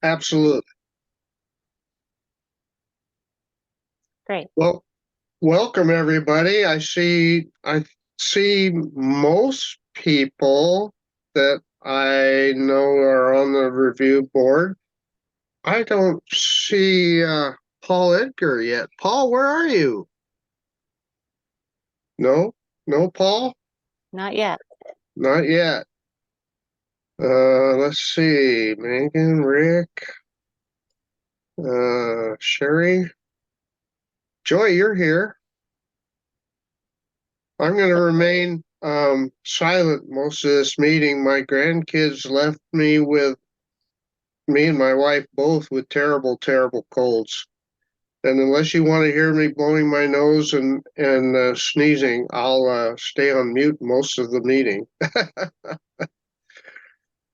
Absolutely. Great. Well, welcome everybody. I see most people that I know are on the review board. I don't see Paul Edgar yet. Paul, where are you? No, no, Paul, Not yet. not yet. Let's see. Megan, Rick, Sherry, Joy, you're here. I'm going to remain silent most of this meeting. My grandkids left me and my wife both with terrible, terrible colds. And unless you want to hear me blowing my nose and sneezing, I'll stay on mute most of the meeting.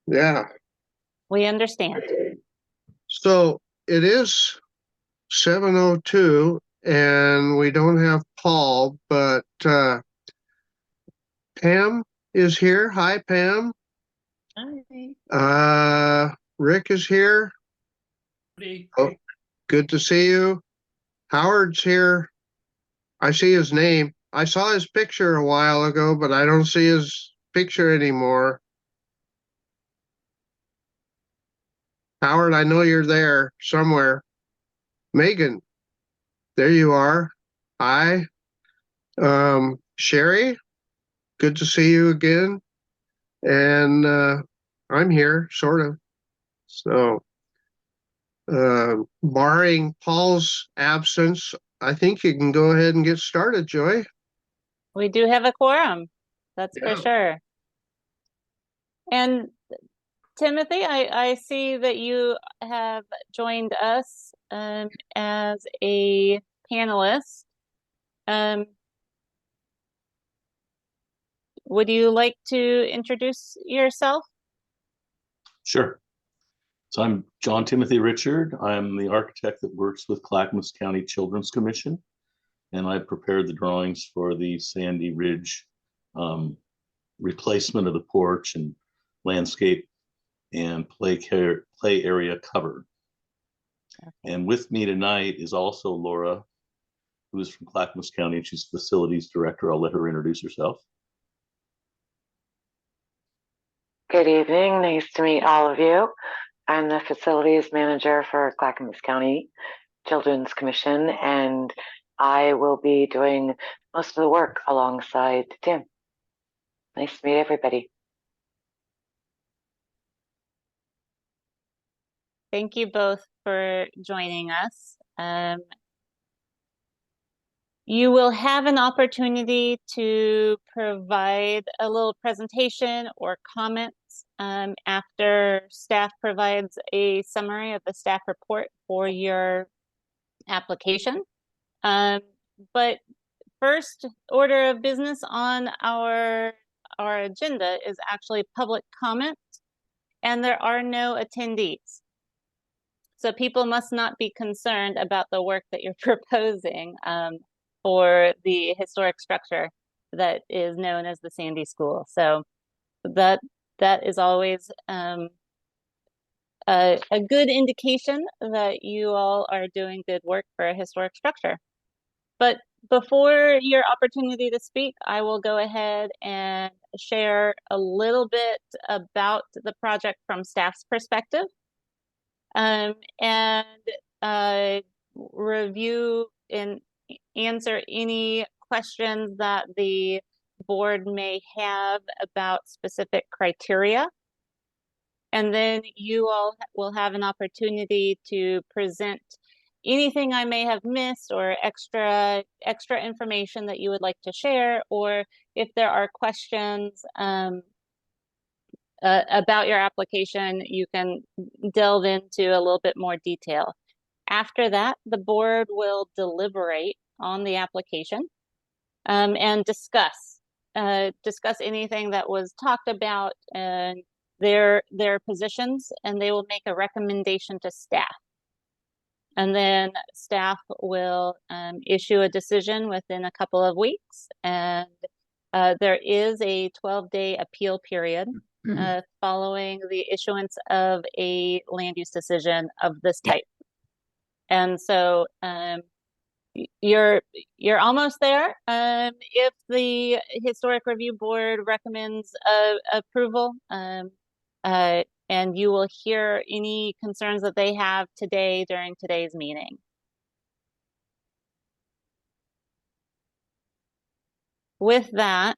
Yeah. We understand. So it is 7:02, and we don't have Paul, but Pam is here. Hi, Pam. Hi. Rick is here. Oh, good to see you. Howard's here. I see his name. I saw his picture a while ago, but I don't see his picture anymore. Howard, I know you're there somewhere. Megan, there you are. Hi. Sherry, good to see you again. And I'm here, sort of. So, barring Paul's absence, I think you can go ahead and get started, Joy. We do have a quorum. That's Yeah. for sure. And Timothy, I see that you have joined us as a panelist. Would you like to introduce yourself? Sure. So I'm John Timothy Richard. I'm the architect that works with Clackamas County Children's Commission, and I prepared the drawings for the Sandy Ridge replacement of the porch and landscape and play area cover. Okay. And with me tonight is also Laura, who is from Clackamas County, and she's facilities director. I'll let her introduce herself. Good evening. Nice to meet all of you. I'm the facilities manager for Clackamas County Children's Commission, and I will be doing most of the work alongside Tim. Nice to meet everybody. Thank you both for joining us. You will have an opportunity to provide a little presentation or comments after staff provides a summary of the staff report for your application. But first order of business on our agenda is actually public comment, and there are no attendees. So people must not be concerned about the work that you're proposing for the historic structure that is known as the Sandy School. So that is always a good indication that you all are doing good work for a historic structure. But before your opportunity to speak, I will go ahead and share a little bit about the project from staff's perspective, and review and answer any questions that the board may have about specific criteria. And then you all will have an opportunity to present anything I may have missed or extra information that you would like to share, or if there are questions about your application, you can delve into a little bit more detail. After that, the board will deliberate on the application and discuss anything that was talked about and their positions, and they will make a recommendation to staff. And then staff will issue a decision within a couple of weeks, and there is a 12-day appeal period following the issuance of a land use decision of this type. And so you're almost there. If the Historic Review Board recommends approval, and you will hear any concerns that they have today during today's meeting. With that,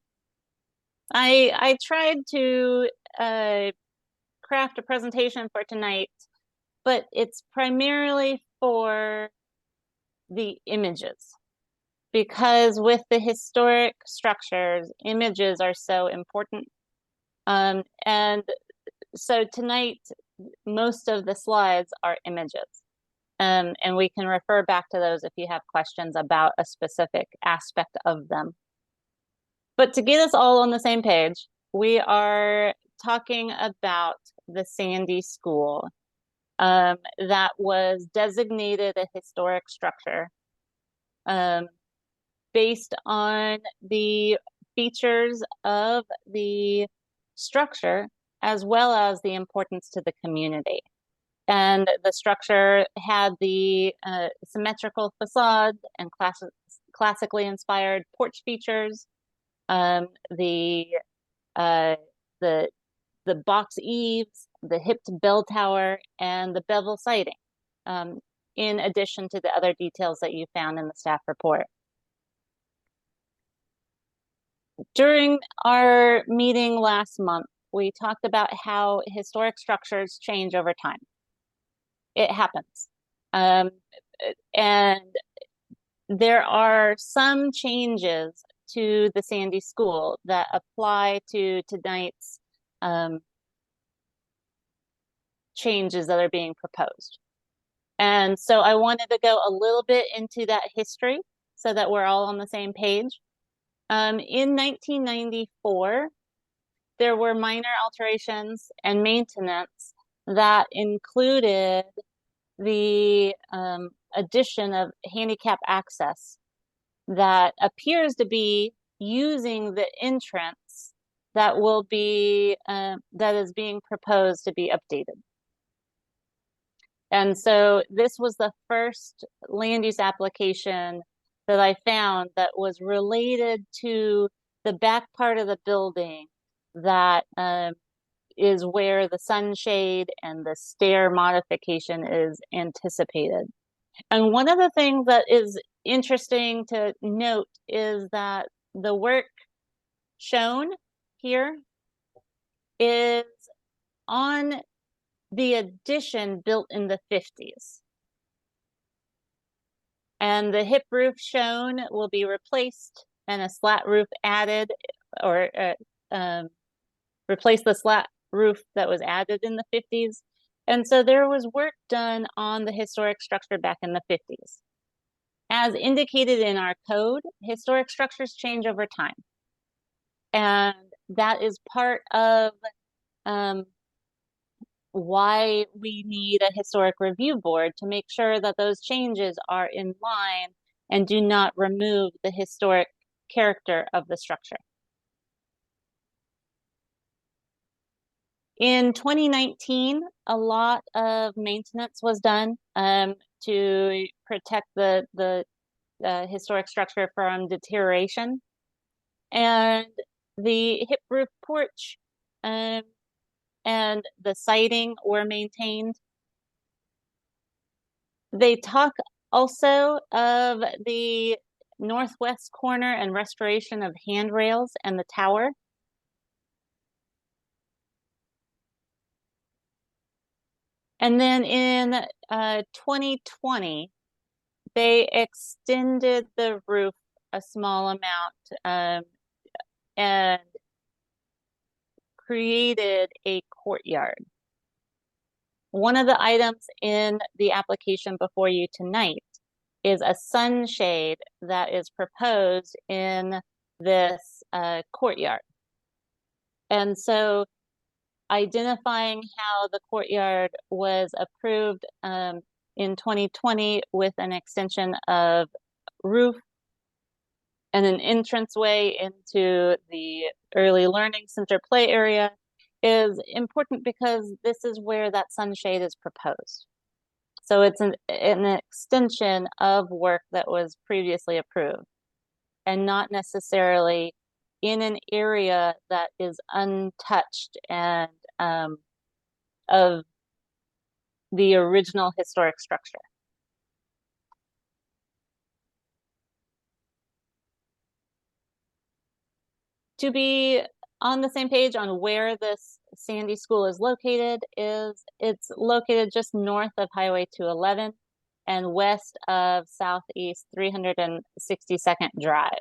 I tried to craft a presentation for tonight, but it's primarily for the images, because with the historic structures, images are so important. And so tonight, most of the slides are images. And we can refer back to those if you have questions about a specific aspect of them. But to get us all on the same page, we are talking about the Sandy School that was designated a historic structure based on the features of the structure as well as the importance to the community. And the structure had the symmetrical facade and classically inspired porch features, the box eaves, the hipped bell tower, and the bevel siding, in addition to the other details that you found in the staff report. During our meeting last month, we talked about how historic structures change over time. It happens. And there are some changes to the Sandy School that apply to tonight's changes that are being proposed. And so I wanted to go a little bit into that history so that we're all on the same page. In 1994, there were minor alterations and maintenance that included the addition of handicap access that appears to be using the entrance that will be that is being proposed to be updated. And so this was the first land use application that I found that was related to the back part of the building that is where the sunshade and the stair modification is anticipated. And one of the things that is interesting to note is that the work shown here is on the addition built in the 50s. And the hip roof shown will be replaced and a slat roof added, or replace the slat roof that was added in the 50s. And so there was work done on the historic structure back in the 50s. As indicated in our code, historic structures change over time. And that is part of why we need a historic review board to make sure that those changes are in line and do not remove the historic character of the structure. In 2019, a lot of maintenance was done to protect the historic structure from deterioration. And the hip roof porch and the siding were maintained. They talk also of the northwest corner and restoration of handrails and the tower. And then in 2020, they extended the roof a small amount and created a courtyard. One of the items in the application before you tonight is a sunshade that is proposed in this courtyard. And so identifying how the courtyard was approved in 2020 with an extension of roof and an entranceway into the early learning center play area, is important because this is where that sunshade is proposed. So it's an extension of work that was previously approved and not necessarily in an area that is untouched and of the original historic structure. To be on the same page on where this Sandy School is located, it's located just north of Highway 211 and west of Southeast 362nd Drive.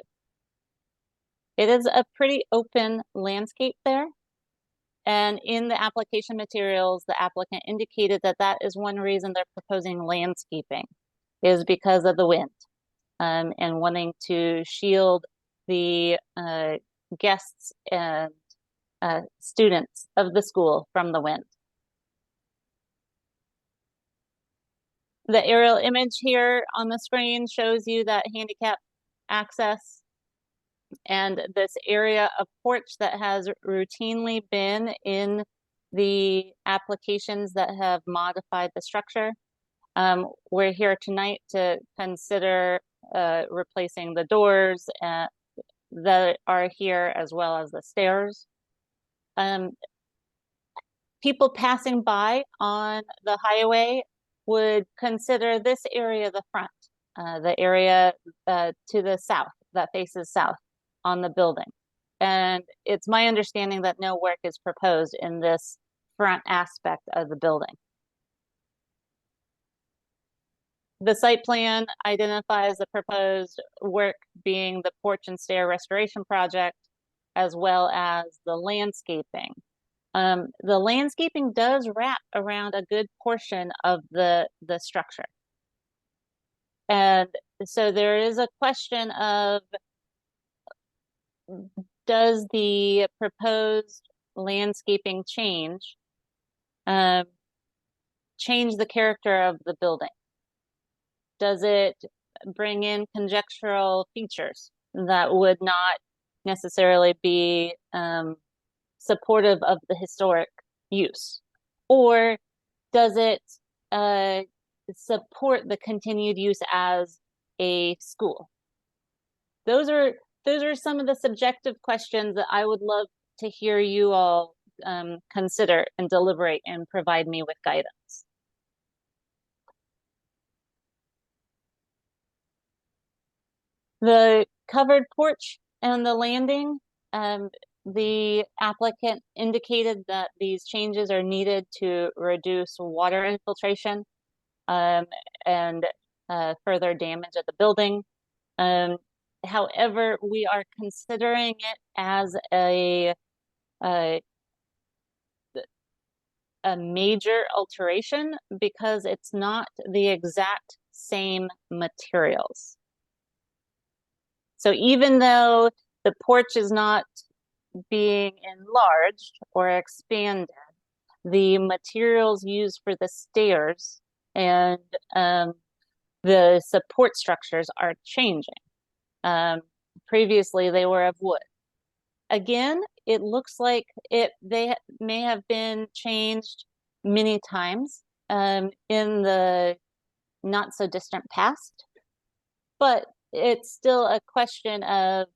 It is a pretty open landscape there. And in the application materials, the applicant indicated that that is one reason they're proposing landscaping, is because of the wind and wanting to shield the guests and students of the school from the wind. The aerial image here on the screen shows you that handicap access and this area of porch that has routinely been in the applications that have modified the structure. We're here tonight to consider replacing the doors that are here as well as the stairs. People passing by on the highway would consider this area the front, the area to the south that faces south on the building. And it's my understanding that no work is proposed in this front aspect of the building. The site plan identifies the proposed work being the porch and stair restoration project, as well as the landscaping. The landscaping does wrap around a good portion of the structure. And so there is a question of, does the proposed landscaping change the character of the building? Does it bring in conjectural features that would not necessarily be supportive of the historic use? Or does it support the continued use as a school? Those are some of the subjective questions that I would love to hear you all consider and deliberate and provide me with guidance. The covered porch and the landing, the applicant indicated that these changes are needed to reduce water infiltration and further damage of the building. However, we are considering it as a major alteration because it's not the exact same materials. So even though the porch is not being enlarged or expanded, the materials used for the stairs and the support structures are changing. Previously, they were of wood. Again, it looks like they may have been changed many times in the not so distant past, but it's still a question of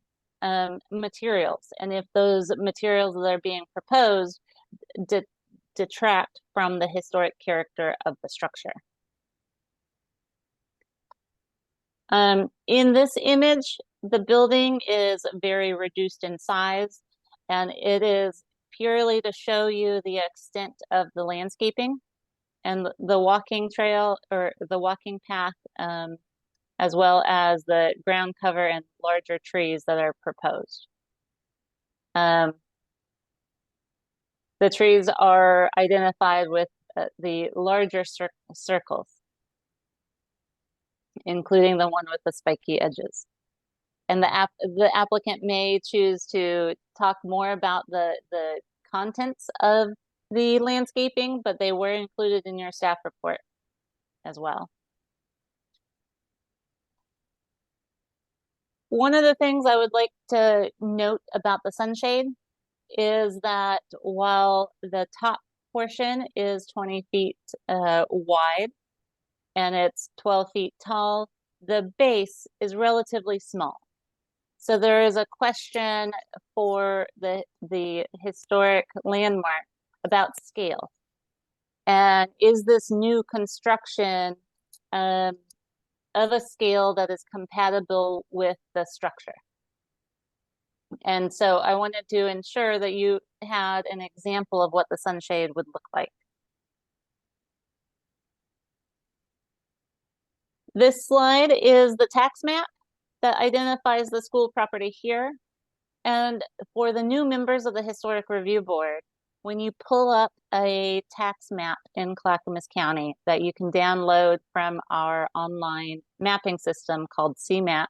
materials, and if those materials that are being proposed detract from the historic character of the structure. In this image, the building is very reduced in size, and it is purely to show you the extent of the landscaping and the walking trail or the walking path, as well as the ground cover and larger trees that are proposed. The trees are identified with the larger circles, including the one with the spiky edges. And the applicant may choose to talk more about the contents of the landscaping, but they were included in your staff report as well. One of the things I would like to note about the sunshade is that while the top portion is 20 feet wide and it's 12 feet tall, the base is relatively small. So there is a question for the historic landmark about scale. And is this new construction of a scale that is compatible with the structure? And so I wanted to ensure that you had an example of what the sunshade would look like. This slide is the tax map that identifies the school property here. And for the new members of the Historic Review Board, when you pull up a tax map in Clackamas County that you can download from our online mapping system called CMAP,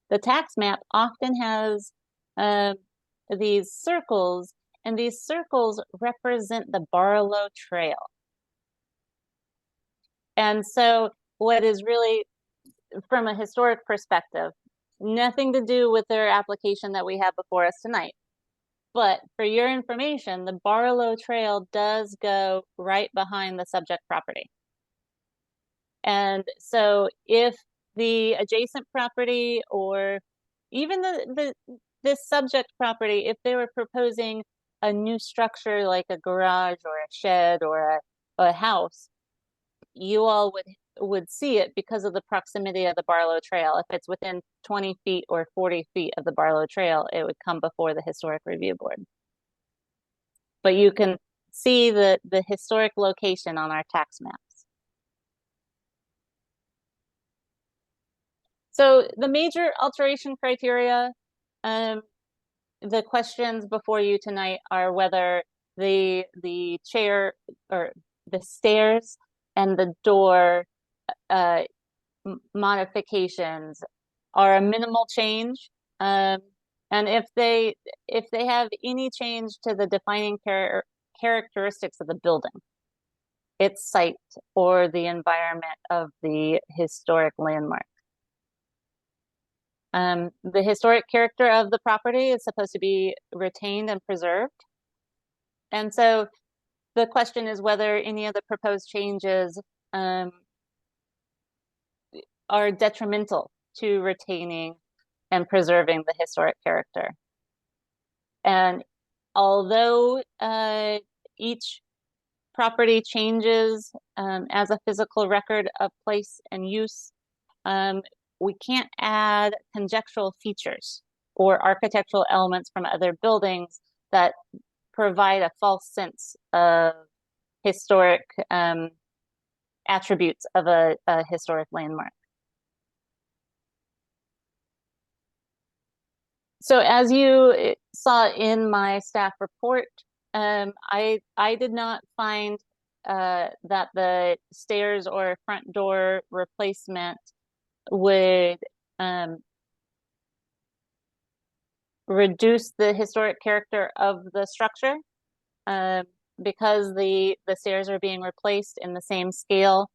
the tax map often has these circles, and these circles represent the Barlow Trail. And so what is really, from a historic perspective, nothing to do with their application that we have before us tonight. But for your information, the Barlow Trail does go right behind the subject property. And so if the adjacent property or even this subject property, if they were proposing a new structure like a garage or a shed or a house, you all would see it because of the proximity of the Barlow Trail. If it's within 20 feet or 40 feet of the Barlow Trail, it would come before the Historic Review Board. But you can see the historic location on our tax maps. So the major alteration criteria, the questions before you tonight are whether the chair or the stairs and the door modifications are a minimal change, and if they have any change to the defining characteristics of the building, its site, or the environment of the historic landmark. The historic character of the property is supposed to be retained and preserved. And so the question is whether any of the proposed changes are detrimental to retaining and preserving the historic character. And although each property changes as a physical record of place and use, we can't add conjectural features or architectural elements from other buildings that provide a false sense of historic attributes of a historic landmark. So as you saw in my staff report, I did not find that the stairs or front door replacement would reduce the historic character of the structure because the stairs are being replaced in the same scale,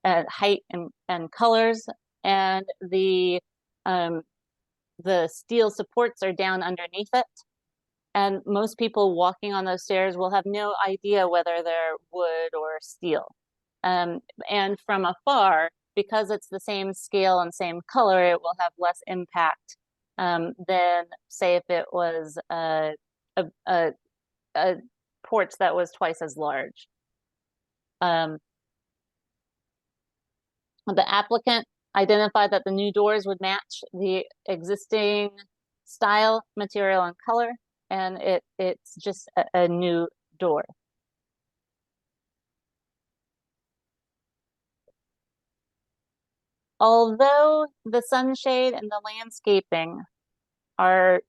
height, and colors, and the steel supports are down underneath it. And most people walking on those stairs will have no idea whether they're wood or steel. And from afar, because it's the same scale and same color, it will have less impact than, say, if it was a porch that was twice as large. The applicant identified that the new doors would match the existing style, material, and color, and it's just a new door. Although the sunshade and the landscaping are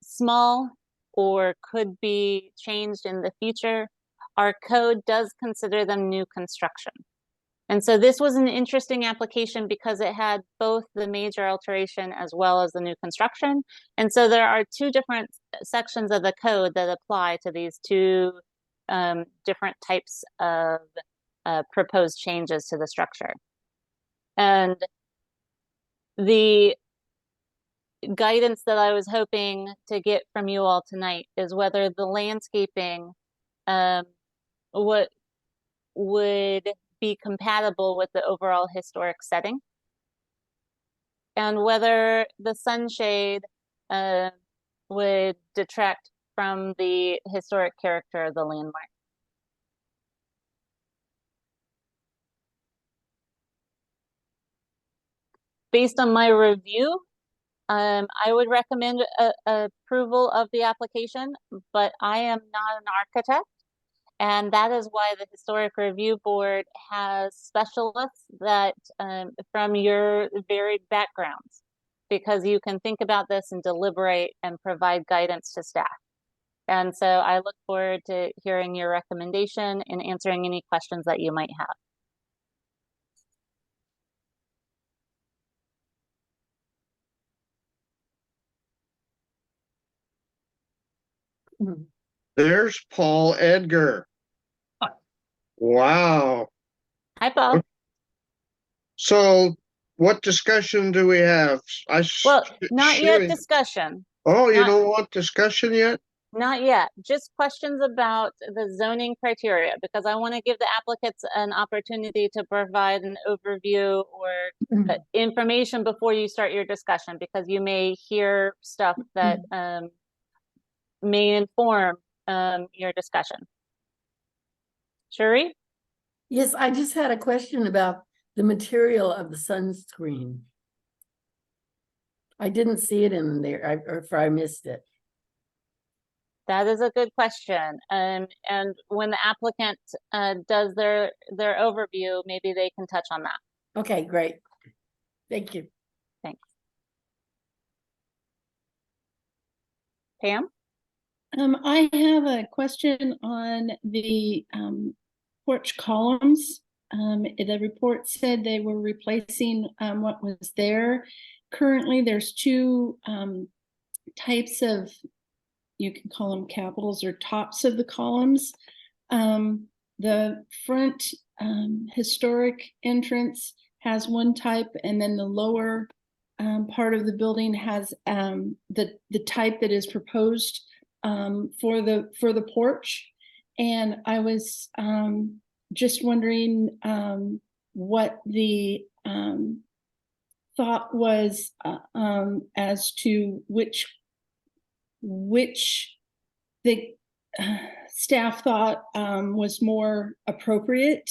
small or could be changed in the future, our code does consider them new construction. And so this was an interesting application because it had both the major alteration as well as the new construction. And so there are two different sections of the code that apply to these two different types of proposed changes to the structure. And the guidance that I was hoping to get from you all tonight is whether the landscaping what would be compatible with the overall historic setting, and whether the sunshade would detract from the historic character of the landmark. Based on my review, I would recommend approval of the application, but I am not an architect, and that is why the Historic Review Board has specialists that from your varied backgrounds, because you can think about this and deliberate and provide guidance to staff. And so I look forward to hearing your recommendation and answering any questions that you might have. There's Paul Edgar. Wow. Hi, Paul. So what discussion do we have? Well, not yet discussion. Oh, you don't want discussion yet? Not yet. Just questions about the zoning criteria, because I want to give the applicants an opportunity to provide an overview or information before you start your discussion, because you may hear stuff that may inform your discussion. Shuri? Yes, I just had a question about the material of the sunscreen. I didn't see it in there, or if I missed it. That is a good question. And when the applicant does their overview, maybe they can touch on that. Okay, great. Thank you. Thanks. Pam? I have a question on the porch columns. The report said they were replacing what was there. Currently, there's two types of, you can call them capitals or tops of the columns. The front historic entrance has one type, and then the lower part of the building has the type that is proposed for the porch. And I was just wondering what the thought was as to which the staff thought was more appropriate.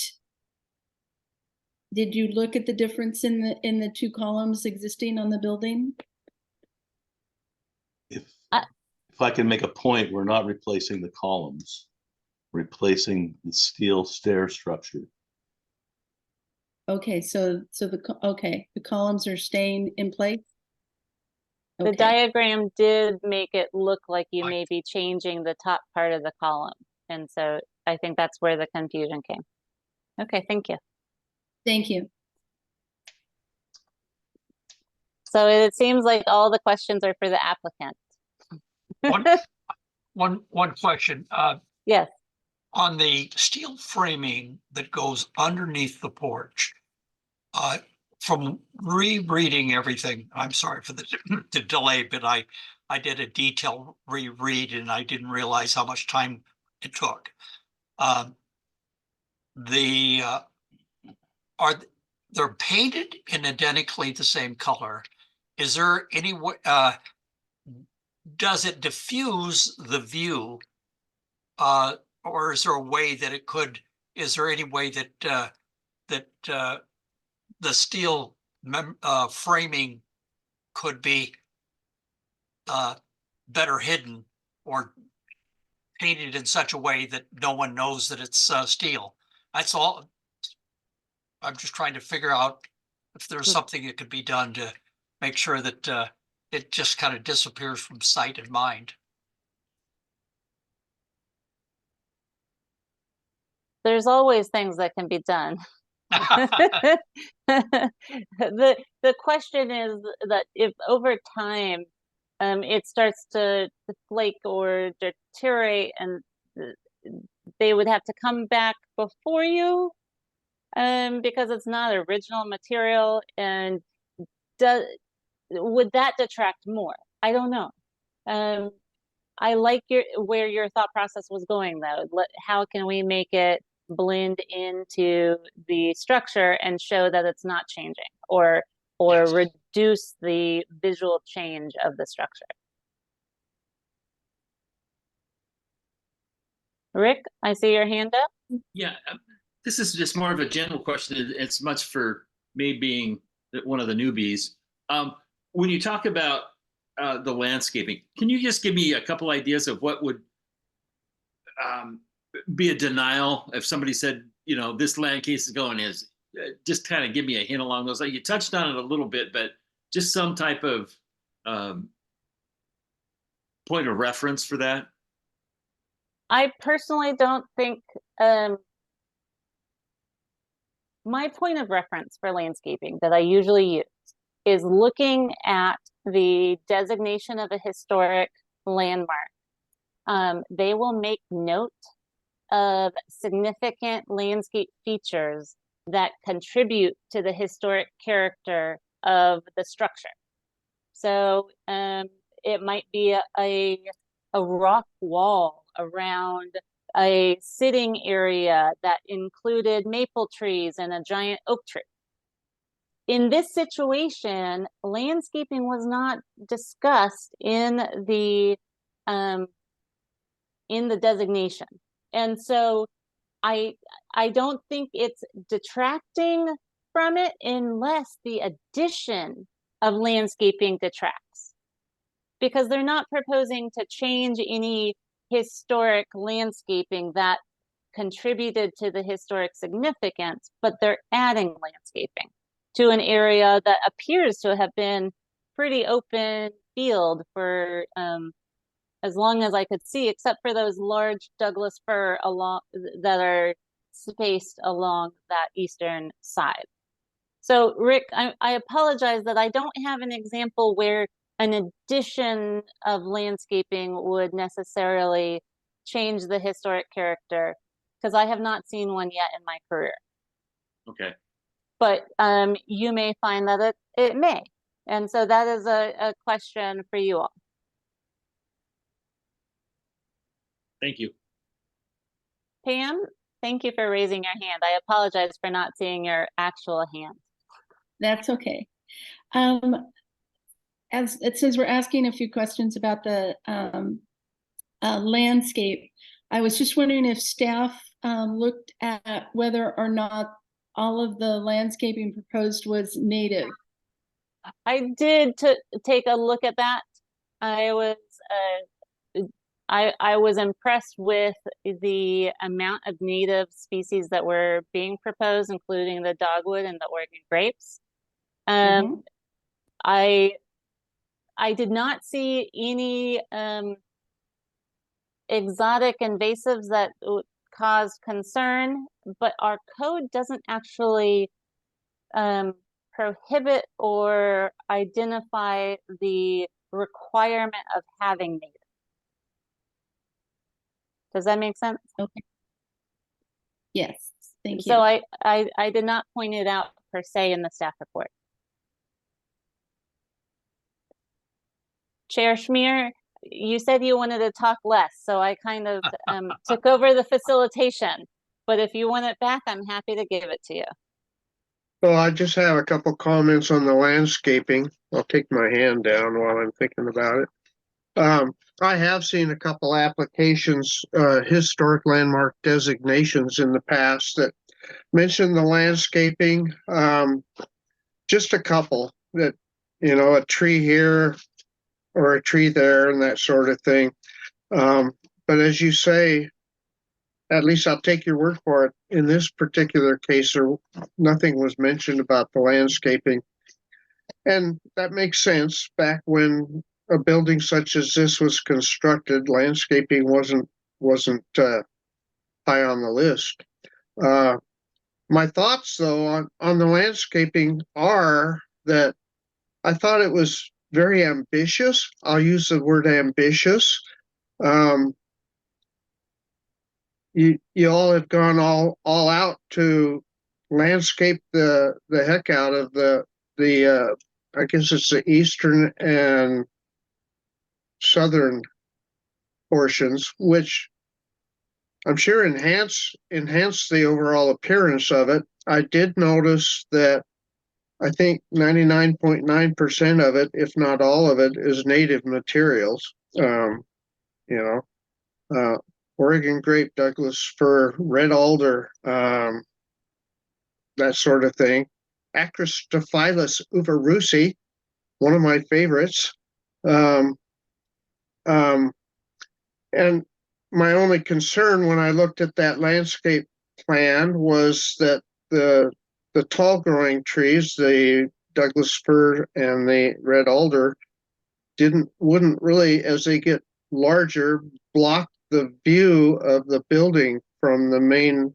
Did you look at the difference in the two columns existing on the building? If I can make a point, we're not replacing the columns, replacing the steel stair structure. Okay, so the columns are staying in place? The diagram did make it look like you may be changing the top part of the column. And so I think that's where the confusion came. Okay, thank you. Thank you. So it seems like all the questions are for the applicant. One question. Yes. On the steel framing that goes underneath the porch, from rereading everything, I'm sorry for the delay, but I did a detailed reread and I didn't realize how much time it took. They're painted in identically the same color. Is there any way, does it diffuse the view, or is there a way that it could? Is there any way that the steel framing could be better hidden or painted in such a way that no one knows that it's steel? That's all. I'm just trying to figure out if there's something that could be done to make sure that it just kind of disappears from sight and mind. There's always things that can be done. The question is that if over time it starts to flake or deteriorate, and they would have to come back before you because it's not original material. And would that detract more? I don't know. I like where your thought process was going though. How can we make it blend into the structure and show that it's not changing, or Yes. reduce the visual change of the structure? Rick, I see your hand up. Yeah, this is just more of a general question. It's much for me being one of the newbies. When you talk about the landscaping, can you just give me a couple ideas of what would be a denial if somebody said, this land case is going is, just kind of give me a hint along those lines. You touched on it a little bit, but just some type of point of reference for that. I personally don't think my point of reference for landscaping that I usually use is looking at the designation of a historic landmark. They will make note of significant landscape features that contribute to the historic character of the structure. So it might be a rock wall around a sitting area that included maple trees and a giant oak tree. In this situation, landscaping was not discussed in the designation. And so I don't think it's detracting from it unless the addition of landscaping detracts, because they're not proposing to change any historic landscaping that contributed to the historic significance, but they're adding landscaping to an area that appears to have been pretty open field for as long as I could see, except for those large Douglas fir that are spaced along that eastern side. So Rick, I apologize that I don't have an example where an addition of landscaping would necessarily change the historic character, because I have not seen one yet in my career. Okay. But you may find that it may. And so that is a question for you all. Thank you. Pam, thank you for raising your hand. I apologize for not seeing your actual hand. That's okay. As it says, we're asking a few questions about the landscape. I was just wondering if staff looked at whether or not all of the landscaping proposed was native. I did take a look at that. I was impressed with the amount of native species that were being proposed, including the dogwood and the Oregon grapes. I did not see any exotic invasives that caused concern, but our code doesn't actually prohibit or identify the requirement of having native. Does that make sense? Okay. Yes, thank you. So I did not point it out per se in the staff report. Chair Schmier, you said you wanted to talk less, so I kind of took over the facilitation. But if you want it back, I'm happy to give it to you. Well, I just have a couple comments on the landscaping. I'll take my hand down while I'm thinking about it. I have seen a couple applications, historic landmark designations in the past that mention the landscaping. Just a couple that, a tree here or a tree there and that sort of thing. But as you say, at least I'll take your word for it. In this particular case, nothing was mentioned about the landscaping. And that makes sense. Back when a building such as this was constructed, landscaping wasn't high on the list. My thoughts, though, on the landscaping are that I thought it was very ambitious. I'll use the word ambitious. You all have gone all out to landscape the heck out of the I guess it's the eastern and southern portions, which I'm sure enhance the overall appearance of it. I did notice that I think 99.9% of it, if not all of it, is native materials. You know, Oregon grape, Douglas fir, red alder, that sort of thing. Acrostophilus uvarusi, one of my favorites. Um, um, and my only concern when I looked at that landscape plan was that the the tall growing trees, the Douglas fir and the red alder, wouldn't really, as they get larger, block the view of the building from the main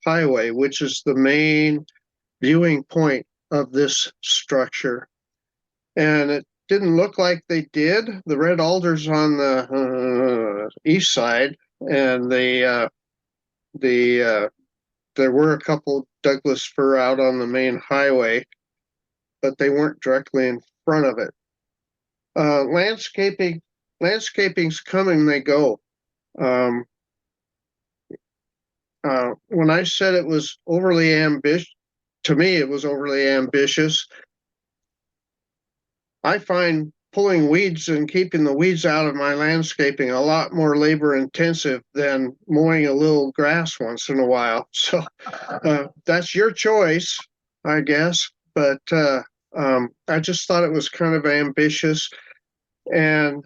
highway, which is the main viewing point of this structure. And it didn't look like they did. The red alders on the east side, and there were a couple Douglas fir out on the main highway, but they weren't directly in front of it. Landscaping's come and they go. When I said it was overly ambitious, to me it was overly ambitious. I find pulling weeds and keeping the weeds out of my landscaping a lot more labor intensive than mowing a little grass once in a while. So that's your choice, I guess. But I just thought it was kind of ambitious. And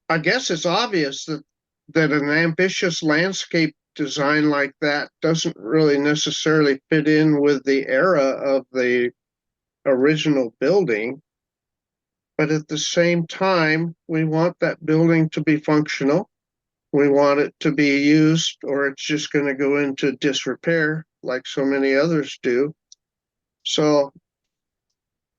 I guess it's obvious that an ambitious landscape design like that doesn't really necessarily fit in with the era of the original building. But at the same time, we want that building to be functional. We want it to be used, or it's just going to go into disrepair like so many others do. So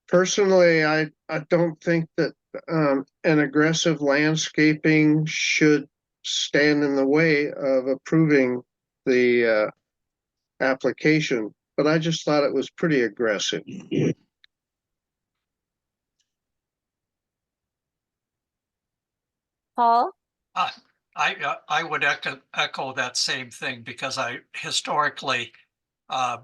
personally, I don't think that an aggressive landscaping should stand in the way of approving the application. But I just thought it was pretty aggressive. Paul? I would echo that same thing because I historically that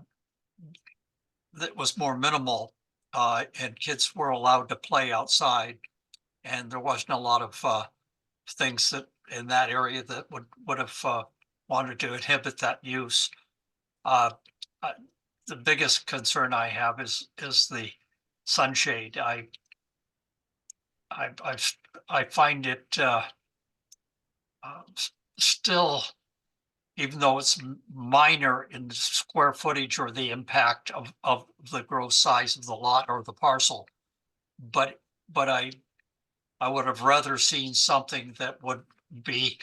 was more minimal and kids were allowed to play outside, and there wasn't a lot of things that in that area that would have wanted to inhibit that use. The biggest concern I have is the sunshade. I find it still, even though it's minor in the square footage or the impact of the gross size of the lot or the parcel, but I would have rather seen something that would be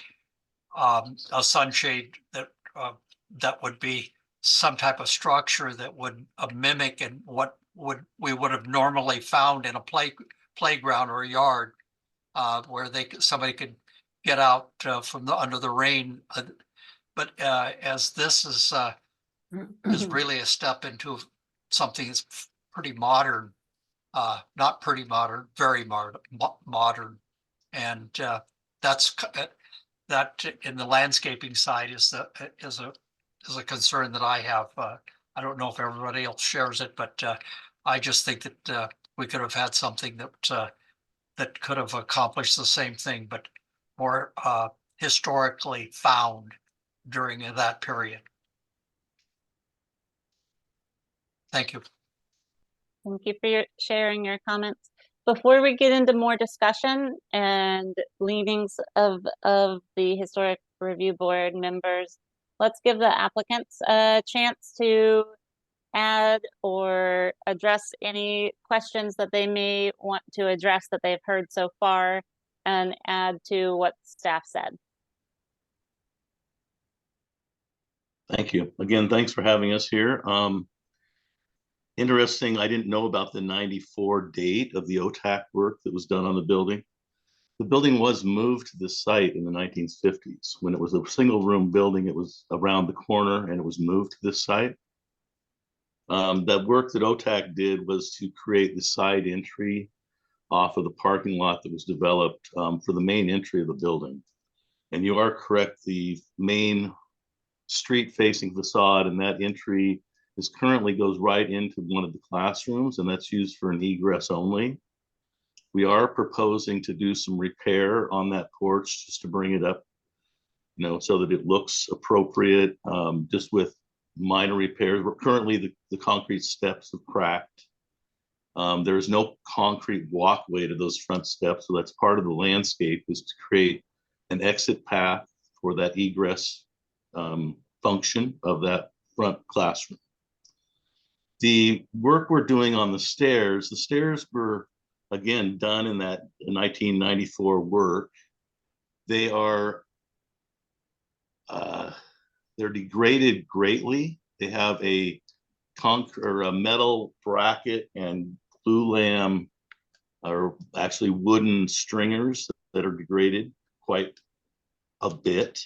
a sunshade that would be some type of structure that would mimic and what we would have normally found in a playground or a yard where somebody could get out from under the rain. But as this is really a step into something that's pretty modern, not pretty modern, very modern, and that's that in the landscaping side is a concern that I have. I don't know if everybody else shares it, but I just think that we could have had something that could have accomplished the same thing, but more historically found during that period. Thank you. Thank you for sharing your comments. Before we get into more discussion and leanings of the Historic Review Board members, let's give the applicants a chance to add or address any questions that they may want to address that they've heard so far and add to what staff said. Thank you. Again, thanks for having us here. Interesting, I didn't know about the 94 date of the OTAC work that was done on the building. The building was moved to the site in the 1950s. When it was a single room building, it was around the corner and it was moved to this site. That work that OTAC did was to create the side entry off of the parking lot that was developed for the main entry of the building. And you are correct, the main street facing facade and that entry is currently goes right into one of the classrooms, and that's used for an egress only. We are proposing to do some repair on that porch just to bring it up, so that it looks appropriate, just with minor repairs. Currently, the concrete steps have cracked. There is no concrete walkway to those front steps, so that's part of the landscape, is to create an exit path for that egress function of that front classroom. The work we're doing on the stairs were, again, done in that 1994 work. They are they're degraded greatly. They have a metal bracket and glulam, or actually wooden stringers that are degraded quite a bit.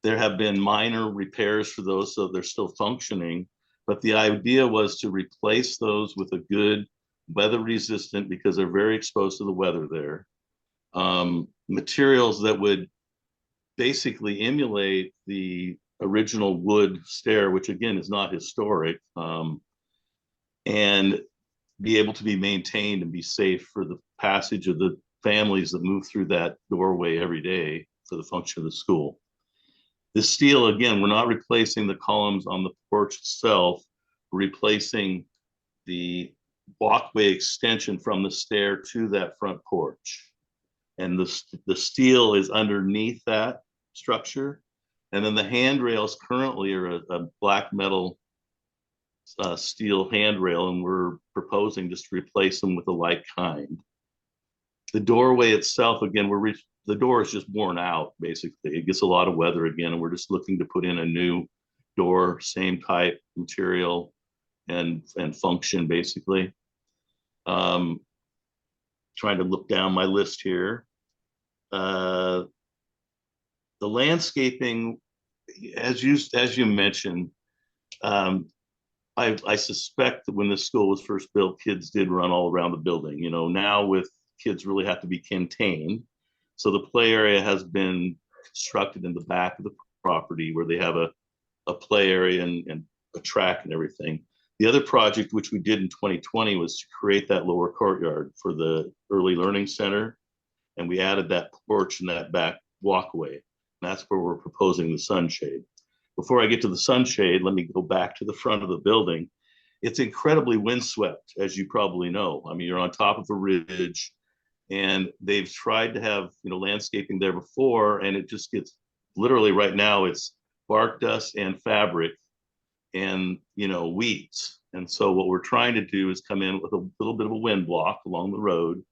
There have been minor repairs for those, so they're still functioning. But the idea was to replace those with a good weather resistant, because they're very exposed to the weather there. Materials that would basically emulate the original wood stair, which again is not historic, and be able to be maintained and be safe for the passage of the families that move through that doorway every day for the function of the school. The steel, again, we're not replacing the columns on the porch itself, we're replacing the walkway extension from the stair to that front porch. And the steel is underneath that structure. And then the handrails currently are a black metal steel handrail, and we're proposing just to replace them with a like kind. The doorway itself, again, the door is just worn out, basically. It gets a lot of weather again, and we're just looking to put in a new door, same type material and function, basically. Trying to look down my list here. The landscaping, as you mentioned, I suspect that when the school was first built, kids did run all around the building. Now with kids really have to be contained. So the play area has been constructed in the back of the property, where they have a play area and a track and everything. The other project, which we did in 2020, was to create that lower courtyard for the Early Learning Center. And we added that porch and that back walkway. And that's where we're proposing the sunshade. Before I get to the sunshade, let me go back to the front of the building. It's incredibly windswept, as you probably know. I mean, you're on top of a ridge, and they've tried to have landscaping there before, and it just gets, literally right now, it's bark dust and fabric and weeds. And so what we're trying to do is come in with a little bit of a wind block along the road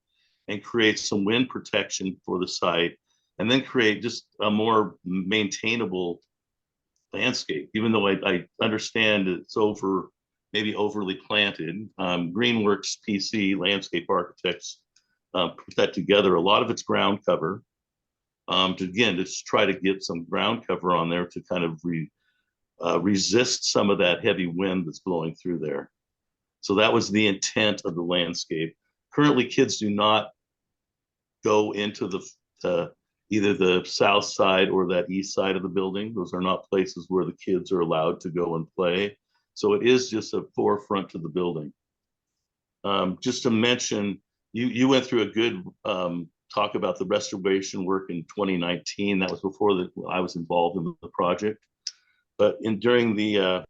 and create some wind protection for the site, and then create just a more maintainable landscape. Even though I understand it's maybe overly planted. Greenworks PC Landscape Architects put that together. A lot of it's ground cover, to try to get some ground cover on there to kind of resist some of that heavy wind that's blowing through there. So that was the intent of the landscape. Currently, kids do not go into either the south side or that east side of the building. Those are not places where the kids are allowed to go and play. So it is just a forefront to the building. Just to mention, you went through a good talk about the restoration work in 2019. That was before I was involved in the project. But during the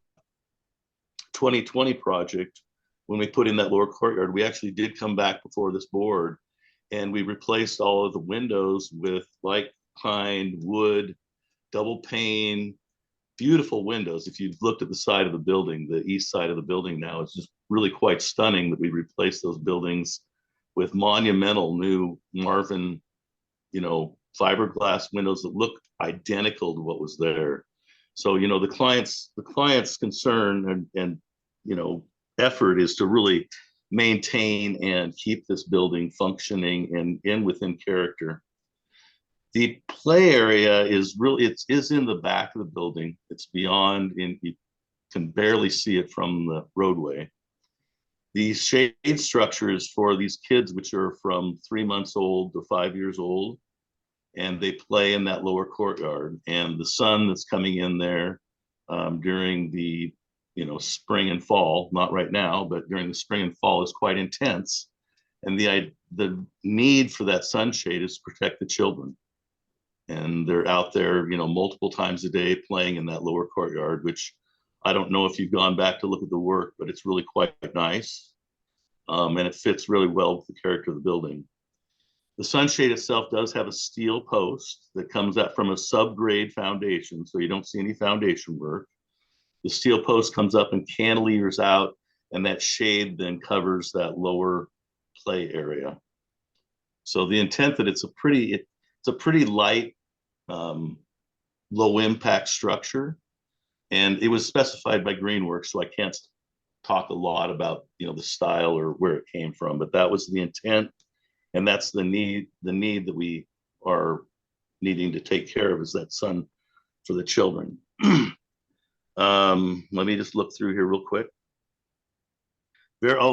2020 project, when we put in that lower courtyard, we actually did come back before this board, and we replaced all of the windows with like kind wood, double pane, beautiful windows. If you've looked at the side of the building, the east side of the building now, it's just really quite stunning that we replaced those buildings with monumental new Marvin, fiberglass windows that look identical to what was there. So, the client's concern and effort is to really maintain and keep this building functioning and within character. The play area is really, it's in the back of the building. It's beyond, can barely see it from the roadway. The shade structure is for these kids, which are from 3 months old to 5 years old, and they play in that lower courtyard. And the sun that's coming in there during the spring and fall, not right now, but during the spring and fall, is quite intense. And the need for that sunshade is to protect the children. And they're out there, multiple times a day playing in that lower courtyard, which I don't know if you've gone back to look at the work, but it's really quite nice. And it fits really well with the character of the building. The sunshade itself does have a steel post that comes out from a subgrade foundation, so you don't see any foundation work. The steel post comes up and cantilevers out, and that shade then covers that lower play area. So the intent that it's a pretty light, low impact structure, and it was specified by Greenworks, so I can't talk a lot about the style or where it came from, but that was the intent, and that's the need that we are needing to take care of, is that sun for the children. Let me just look through here real quick.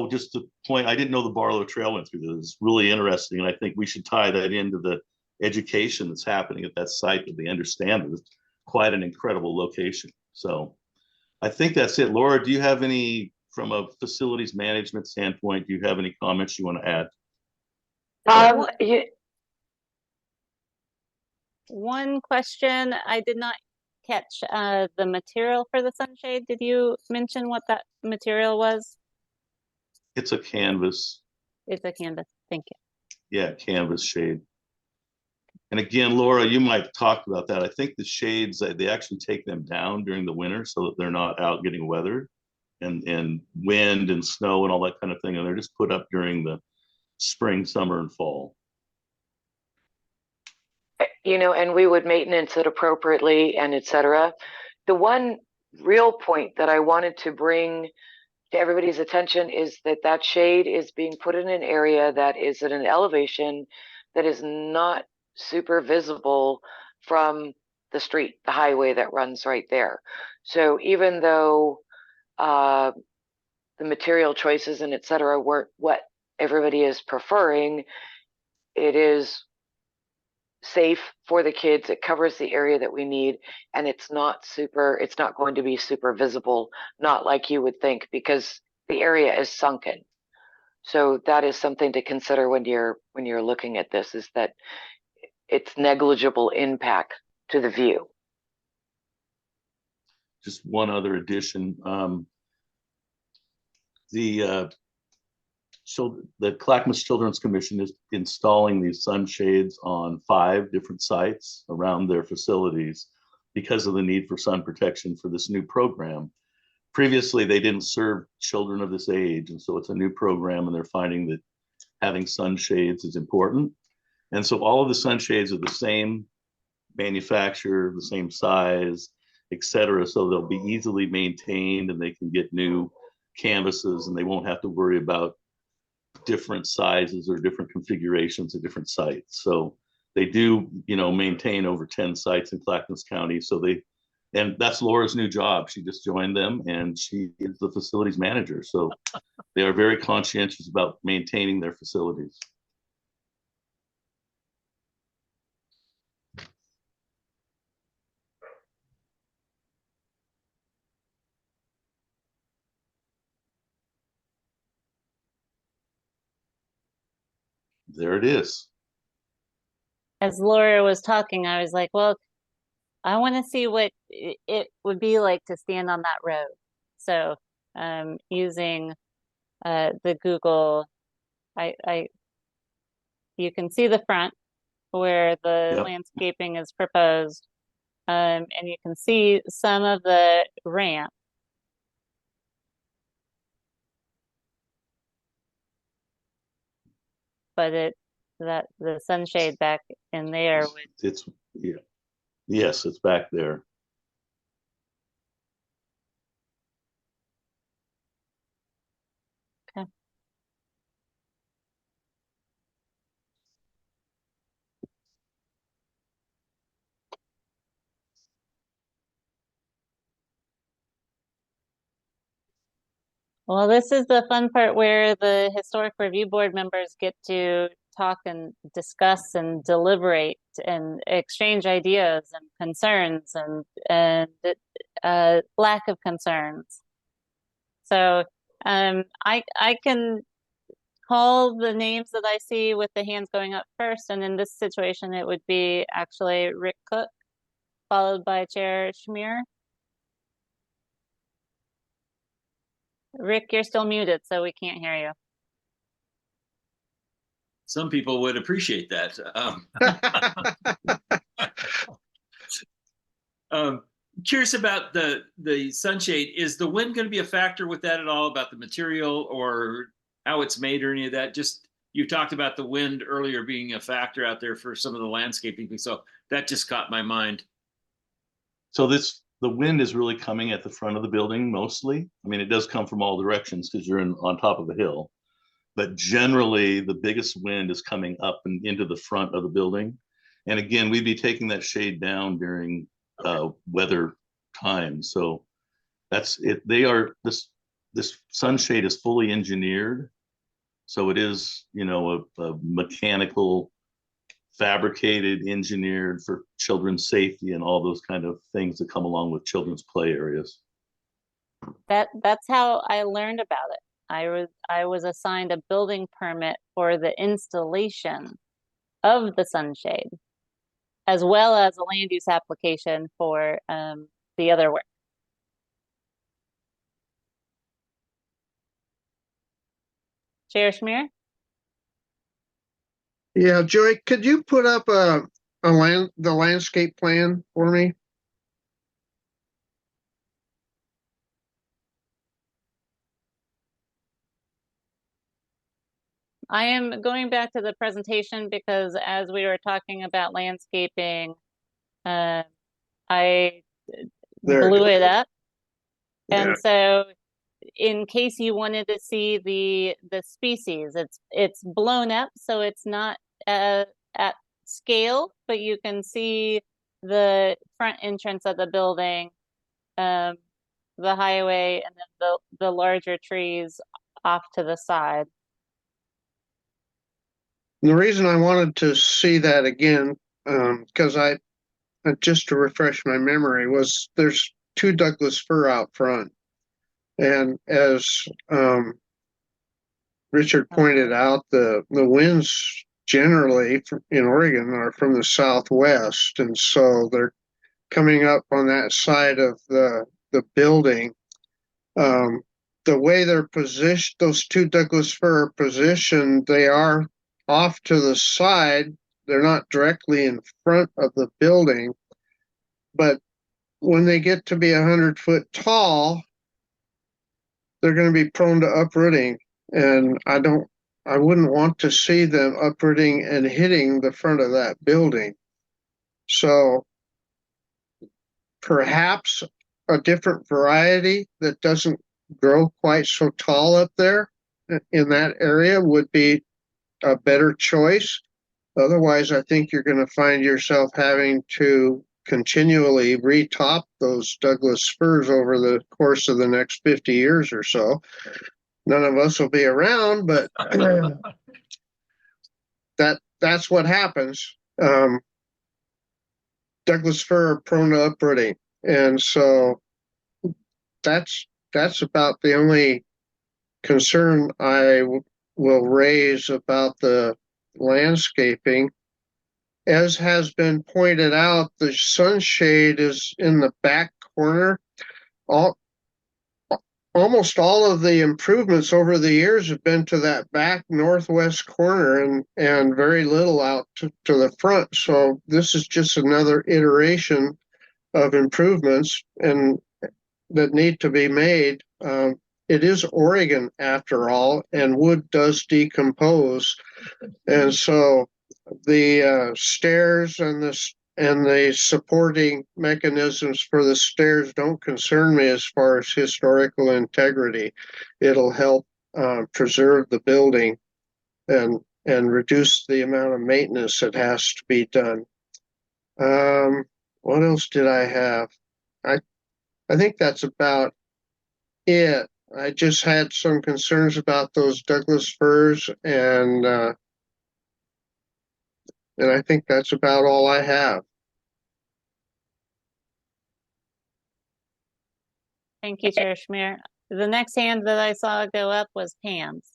Just to point, I didn't know the Barlow Trail went through this. It's really interesting, and I think we should tie that into the education that's happening at that site, that they understand that it's quite an incredible location. So I think that's it. Laura, do you have any, from a facilities management standpoint, do you have any comments you want to add? One question, I did not catch the material for the sunshade. Did you mention what that material was? It's a canvas. It's a canvas. Thank you. Yeah, canvas shade. And again, Laura, you might talk about that. I think the shades, they actually take them down during the winter so that they're not out getting weathered and wind and snow and all that kind of thing. And they're just put up during the spring, summer, and fall. And we would maintenance it appropriately and etc. The one real point that I wanted to bring to everybody's attention is that shade is being put in an area that is at an elevation that is not super visible from the street, the highway that runs right there. So even though the material choices and etc. weren't what everybody is preferring, it is safe for the kids. It covers the area that we need, and it's not going to be super visible, not like you would think, because the area is sunken. So that is something to consider when you're looking at this, is that it's negligible impact to the view. Just one other addition. The Clackamas Children's Commission is installing these sunshades on 5 different sites around their facilities because of the need for sun protection for this new program. Previously, they didn't serve children of this age, and so it's a new program, and they're finding that having sunshades is important. And so all of the sunshades are the same manufacturer, the same size, etc. So they'll be easily maintained, and they can get new canvases, and they won't have to worry about different sizes or different configurations at different sites. So they do, maintain over 10 sites in Clackamas County. And that's Laura's new job. She just joined them, and she is the facilities manager. So they are very conscientious about maintaining their facilities. There it is. As Laura was talking, I was like, well, I want to see what it would be like to stand on that road. So using the Google, you can see the front where the landscaping is proposed, and you can see some of the ramp. But the sunshade back in there would. Yes, it's back there. Okay. Well, this is the fun part where the Historic Review Board members get to talk and discuss and deliberate and exchange ideas and concerns and lack of concerns. So I can call the names that I see with the hands going up first, and in this situation, it would be actually Rick Cook, followed by Chair Schmier. Rick, you're still muted, so we can't hear you. Some people would appreciate that. Curious about the sunshade. Is the wind going to be a factor with that at all, about the material or how it's made or any of that? Just, you talked about the wind earlier being a factor out there for some of the landscaping, so that just caught my mind. So the wind is really coming at the front of the building mostly. I mean, it does come from all directions because you're on top of a hill. But generally, the biggest wind is coming up and into the front of the building. And again, we'd be taking that shade down during weather time. So that's it. This sunshade is fully engineered. So it is, a mechanical, fabricated, engineered for children's safety and all those kind of things that come along with children's play areas. That's how I learned about it. I was assigned a building permit for the installation of the sunshade, as well as a land use application for the other work. Chair Schmier? Yeah, Joy, could you put up the landscape plan for me? I am going back to the presentation because as we were talking about landscaping, I There blew it it up. Yeah. And so in case you wanted to see the species, it's blown up, so it's not at scale, but you can see the front entrance of the building, the highway, and then the larger trees off to the side. And the reason I wanted to see that again, because just to refresh my memory, was there's 2 Douglas fir out front. And as Richard pointed out, the winds generally in Oregon are from the southwest, and so they're coming up on that side of the building. The way they're positioned, those 2 Douglas fir are positioned, they are off to the side. They're not directly in front of the building, but when they get to be 100-foot tall, they're going to be prone to uprooting. And I wouldn't want to see them uprooting and hitting the front of that building. So perhaps a different variety that doesn't grow quite so tall up there in that area would be a better choice. Otherwise, I think you're going to find yourself having to continually retop those Douglas firs over the course of the next 50 years or so. None of us will be around, but that's what happens. Douglas fir are prone to uprooting, and so that's about the only concern I will raise about the landscaping. As has been pointed out, the sunshade is in the back corner. Almost all of the improvements over the years have been to that back northwest corner and very little out to the front. So this is just another iteration of improvements and that need to be made. It is Oregon after all, and wood does decompose. And so the stairs and the supporting mechanisms for the stairs don't concern me as far as historical integrity. It'll help preserve the building and reduce the amount of maintenance that has to be done. What else did I have? I think that's about it. I just had some concerns about those Douglas firs, and I think that's about all I have. Thank you, Chair Schmier. The next hand that I saw go up was Pam's.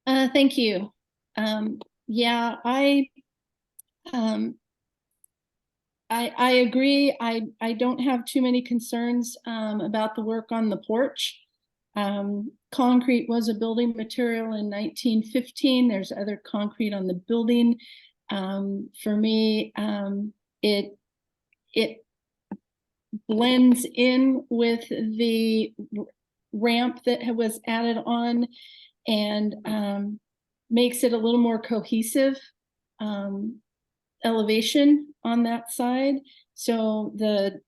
Thank you. Yeah, I agree. I don't have too many concerns about the work on the porch. Concrete was a building material in 1915. There's other concrete on the building. For me, it blends in with the ramp that was added on, and makes it a little more cohesive elevation on that side. So the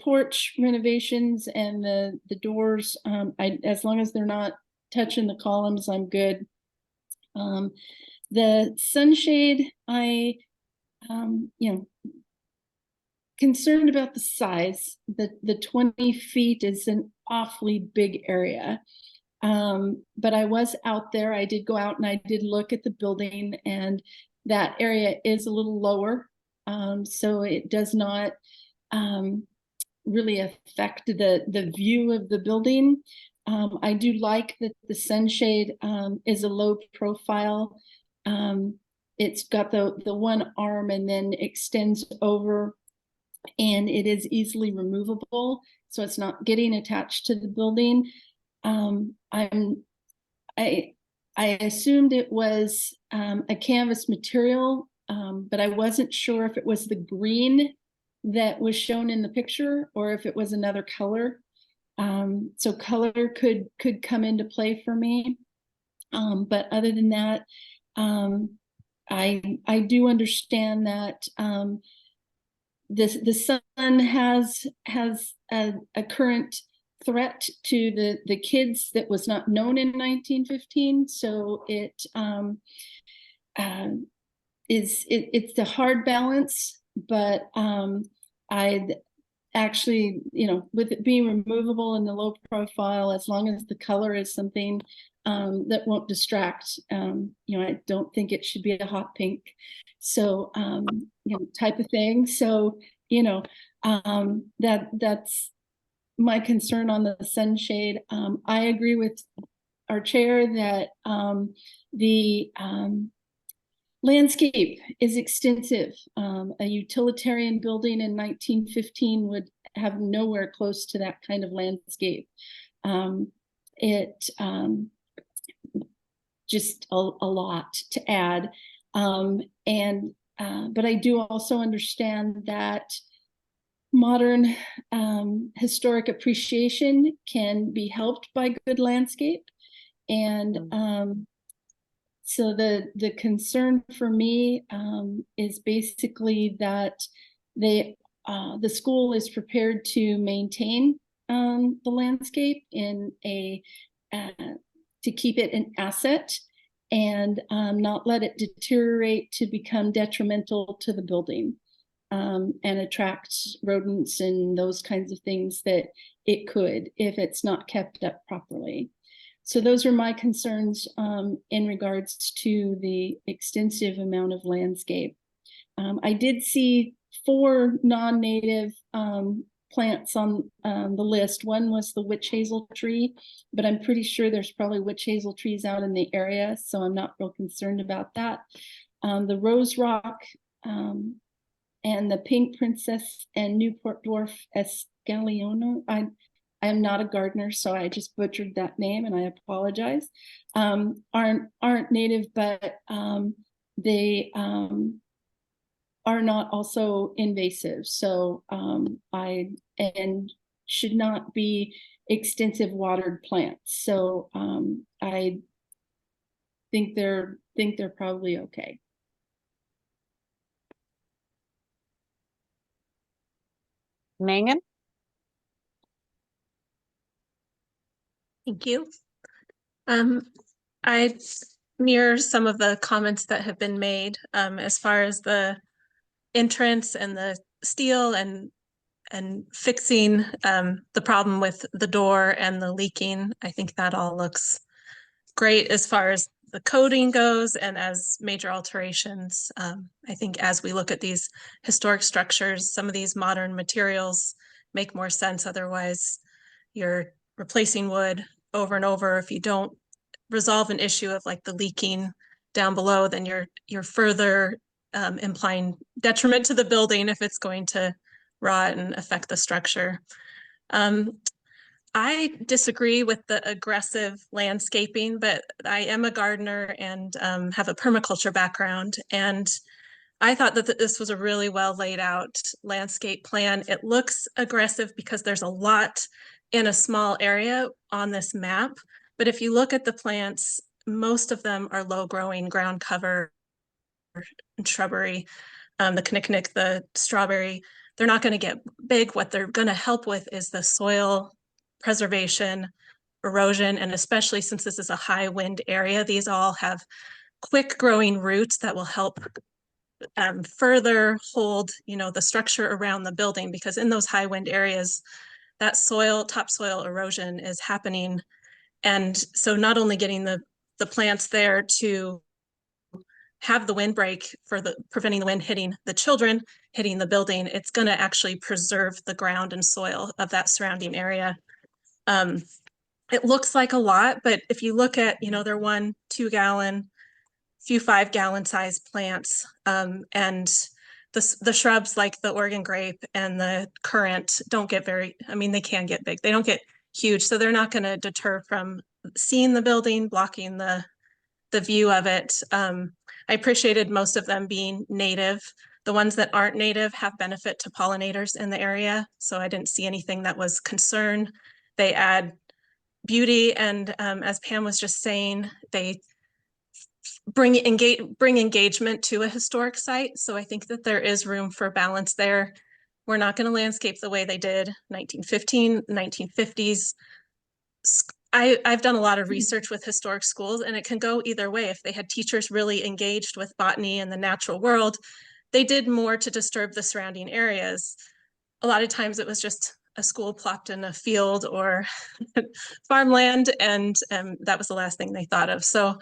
porch renovations and the doors, as long as they're not touching the columns, I'm good. The sunshade, concerned about the size. The 20 feet is an awfully big area. But I was out there. I did go out and I did look at the building, and that area is a little lower. So it does not really affect the view of the building. I do like that the sunshade is a low profile. It's got the one arm and then extends over, and it is easily removable, so it's not getting attached to the building. I assumed it was a canvas material, but I wasn't sure if it was the green that was shown in the picture or if it was another color. So color could come into play for me. But other than that, I do understand that the sun has a current threat to the kids that was not known in 1915. So it's a hard balance, but I'd actually, with it being removable in the low profile, as long as the color is something that won't distract, I don't think it should be a hot pink. So, type of thing. So, that's my concern on the sunshade. I agree with our chair that the landscape is extensive. A utilitarian building in 1915 would have nowhere close to that kind of landscape. It just a lot to add. But I do also understand that modern historic appreciation can be helped by good landscape. And so the concern for me is basically that the school is prepared to maintain the landscape in to keep it an asset and not let it deteriorate to become detrimental to the building. And attract rodents and those kinds of things that it could if it's not kept up properly. So those are my concerns in regards to the extensive amount of landscape. I did see 4 non-native plants on the list. One was the witch hazel tree, but I'm pretty sure there's probably witch hazel trees out in the area, so I'm not real concerned about that. The rose rock, and the pink princess and Newport dwarf escalliona. I'm not a gardener, so I just butchered that name, and I apologize. Aren't native, but they are not also invasive. So and should not be extensive watered plants. So I think they're probably okay. Megan? Thank you. I mirror some of the comments that have been made as far as the entrance and the steel and and fixing the problem with the door and the leaking. I think that all looks great as far as the coding goes and as major alterations. I think as we look at these historic structures, some of these modern materials make more sense. Otherwise, you're replacing wood over and over. If you don't resolve an issue of like the leaking down below, then you're further implying detriment to the building if it's going to rot and affect the structure. I disagree with the aggressive landscaping, but I am a gardener and have a permaculture background. And I thought that this was a really well laid out landscape plan. It looks aggressive because there's a lot in a small area on this map. But if you look at the plants, most of them are low growing ground cover and shrubbery. The kinnikinnick, the strawberry, they're not going to get big. What they're going to help with is the soil preservation, erosion, and especially since this is a high wind area, these all have quick growing roots that will help further hold, the structure around the building, because in those high wind areas, that topsoil erosion is happening. And so not only getting the plants there to have the windbreak for preventing the wind hitting the children, hitting the building, it's going to actually preserve the ground and soil of that surrounding area. It looks like a lot, but if you look at, they're 1, 2 gallon, few 5 gallon size plants, and the shrubs like the Oregon grape and the currant don't get they can get big. They don't get huge, so they're not going to deter from seeing the building, blocking the view of it. I appreciated most of them being native. The ones that aren't native have benefit to pollinators in the area, so I didn't see anything that was concern. They add beauty, and as Pam was just saying, they bring engagement to a historic site. So I think that there is room for balance there. We're not going to landscape the way they did 1915, 1950s. I've done a lot of research with historic schools, and it can go either way. If they had teachers really engaged with botany and the natural world, they did more to disturb the surrounding areas. A lot of times it was just a school plopped in a field or farmland, and that was the last thing they thought of. So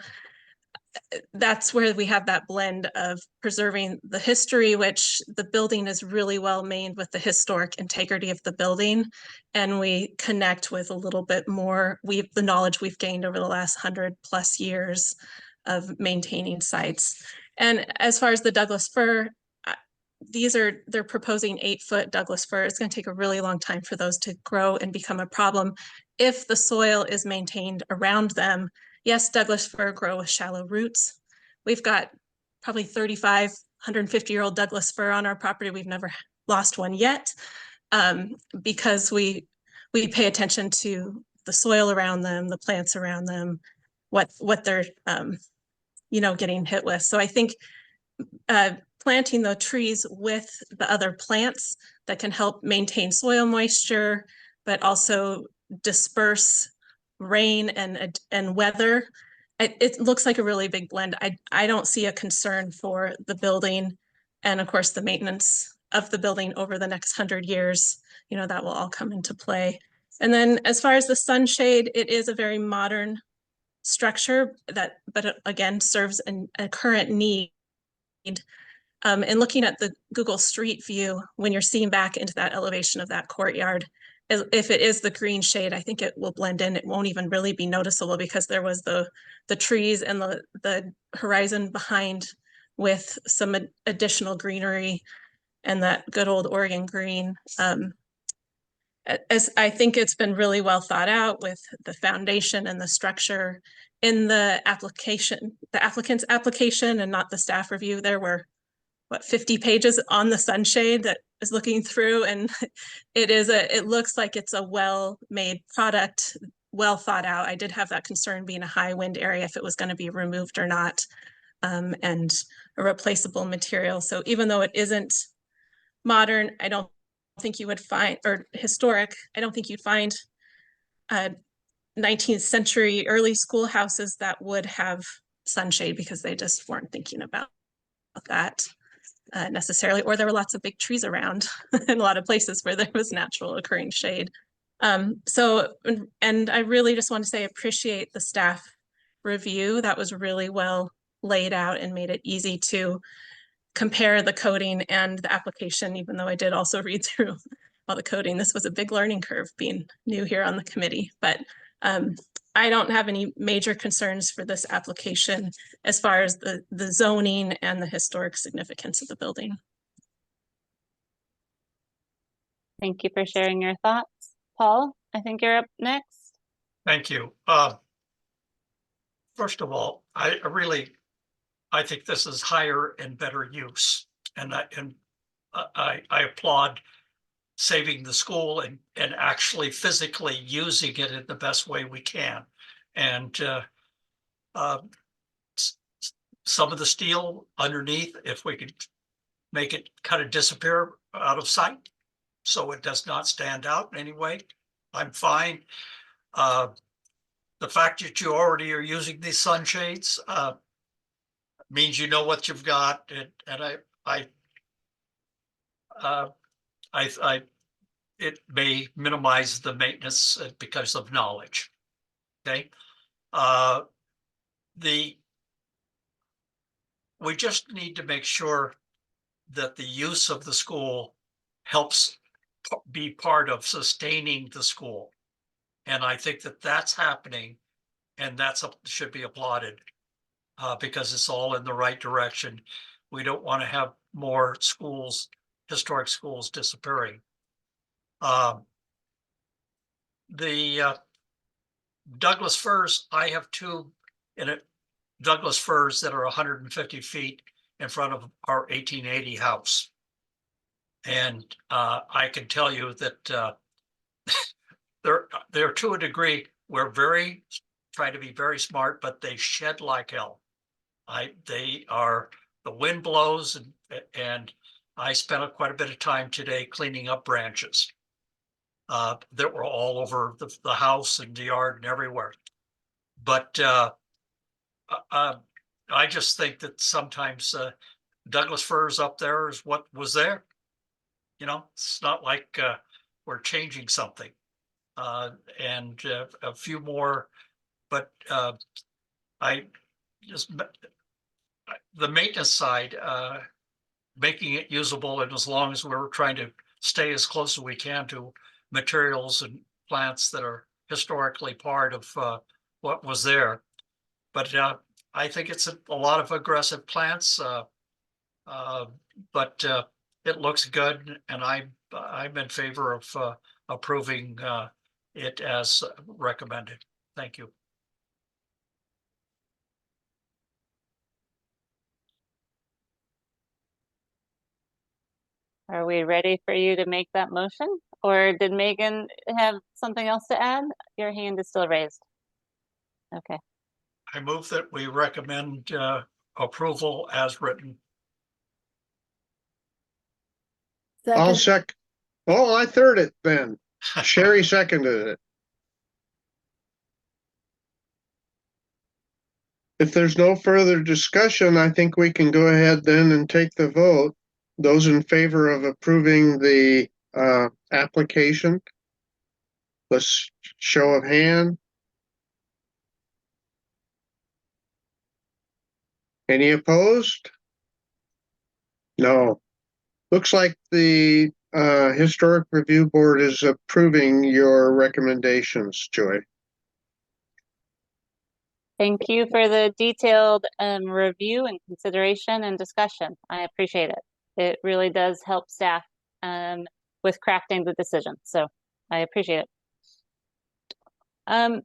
that's where we have that blend of preserving the history, which the building is really well maintained with the historic integrity of the building. And we connect with a little bit more, the knowledge we've gained over the last 100+ years of maintaining sites. And as far as the Douglas fir, they're proposing 8-foot Douglas fir. It's going to take a really long time for those to grow and become a problem if the soil is maintained around them. Yes, Douglas fir grow with shallow roots. We've got probably 35, 150-year-old Douglas fir on our property. We've never lost one yet, because we pay attention to the soil around them, the plants around them, what they're getting hit with. So I think planting the trees with the other plants that can help maintain soil moisture, but also disperse rain and weather. It looks like a really big blend. I don't see a concern for the building, and of course the maintenance of the building over the next 100 years, that will all come into play. And then as far as the sunshade, it is a very modern structure but it, again, serves a current need. And looking at the Google Street View, when you're seeing back into that elevation of that courtyard, if it is the green shade, I think it will blend in. It won't even really be noticeable because there was the trees and the horizon behind with some additional greenery and that good old Oregon green. As I think it's been really well thought out with the foundation and the structure in the applicant's application and not the staff review. There were 50 pages on the sunshade that is looking through, and it looks like it's a well-made product, well thought out. I did have that concern being a high wind area if it was going to be removed or not, and a replaceable material. So even though it isn't modern, I don't think you would find, or historic, I don't think you'd find 19th century early schoolhouses that would have sunshade because they just weren't thinking about that. necessarily, or there were lots of big trees around in a lot of places where there was natural occurring shade. And I really just want to say appreciate the staff review. That was really well laid out and made it easy to compare the coding and the application, even though I did also read through all the coding. This was a big learning curve being new here on the committee, but I don't have any major concerns for this application as far as the zoning and the historic significance of the building. Thank you for sharing your thoughts. Paul, I think you're up next. Thank you. First of all, I think this is higher and better use, and I applaud saving the school and actually physically using it in the best way we can. And some of the steel underneath, if we could make it kind of disappear out of sight so it does not stand out in any way, I'm fine. The fact that you already are using these sunshades means you know what you've got, and it may minimize the maintenance because of knowledge. Okay, we just need to make sure that the use of the school helps be part of sustaining the school, and I think that that's happening, and that's should be applauded because it's all in the right direction. We don't want to have more schools, historic schools, disappearing. The Douglas firs, I have two in it, Douglas firs that are 150 feet in front of our 1880 house. And I can tell you that they're to a degree, we're trying to be very smart, but they shed like hell. The wind blows, and I spent quite a bit of time today cleaning up branches that were all over the house and the yard and everywhere. But I just think that sometimes Douglas firs up there is what was there. You know, it's not like we're changing something. And a few more, but I just the maintenance side, making it usable, and as long as we're trying to stay as close as we can to materials and plants that are historically part of what was there. But I think it's a lot of aggressive plants, but it looks good, and I'm in favor of approving it as recommended. Thank you. Are we ready for you to make that motion? Or did Megan have something else to add? Your hand is still raised. Okay. I move that we recommend approval as written. I'll Second, sec. Oh, I third it then. Sherry seconded it. If there's no further discussion, I think we can go ahead then and take the vote. Those in favor of approving the application, let's show of hand. Any opposed? No. Looks like the Historic Review Board is approving your recommendations, Joy. Thank you for the detailed review and consideration and discussion. I appreciate it. It really does help staff with crafting the decision. So I appreciate it.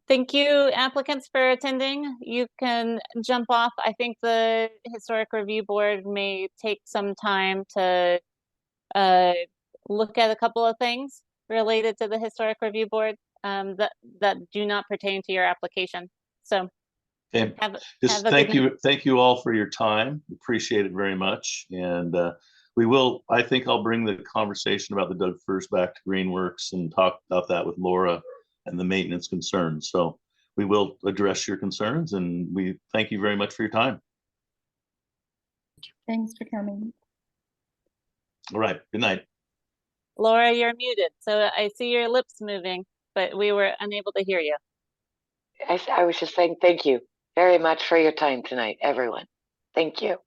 Thank you, applicants, for attending. You can jump off. I think the Historic Review Board may take some time to look at a couple of things related to the Historic Review Board that do not pertain to your application. So Okay. Just thank you all for your time. Appreciate it very much. And I think I'll bring the conversation about the Doug firs back to Greenworks and talk about that with Laura and the maintenance concerns. So we will address your concerns, and we thank you very much for your time. Thanks for coming. All right, good night. Laura, you're muted, so I see your lips moving, but we were unable to hear you. I was just saying thank you very much for your time tonight, everyone. Thank you.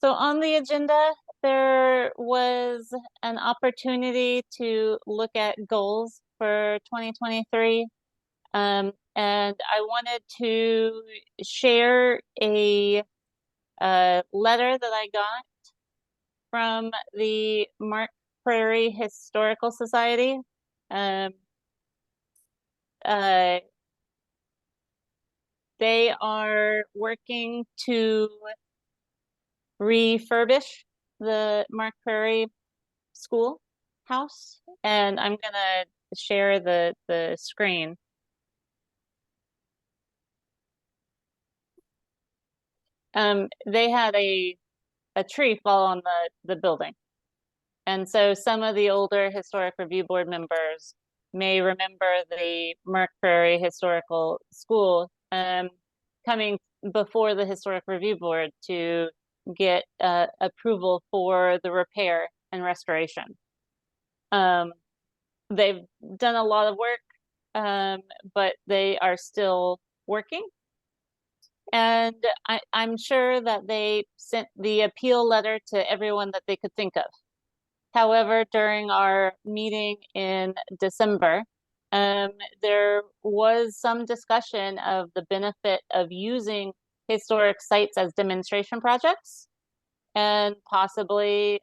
So on the agenda, there was an opportunity to look at goals for 2023. And I wanted to share a letter that I got from the Mark Prairie Historical Society. They are working to refurbish the Mark Prairie School house, and I'm gonna share the screen. They had a tree fall on the building, and so some of the older Historic Review Board members may remember the Mark Prairie Historical School coming before the Historic Review Board to get approval for the repair and restoration. They've done a lot of work, but they are still working. And I'm sure that they sent the appeal letter to everyone that they could think of. However, during our meeting in December, there was some discussion of the benefit of using historic sites as demonstration projects and possibly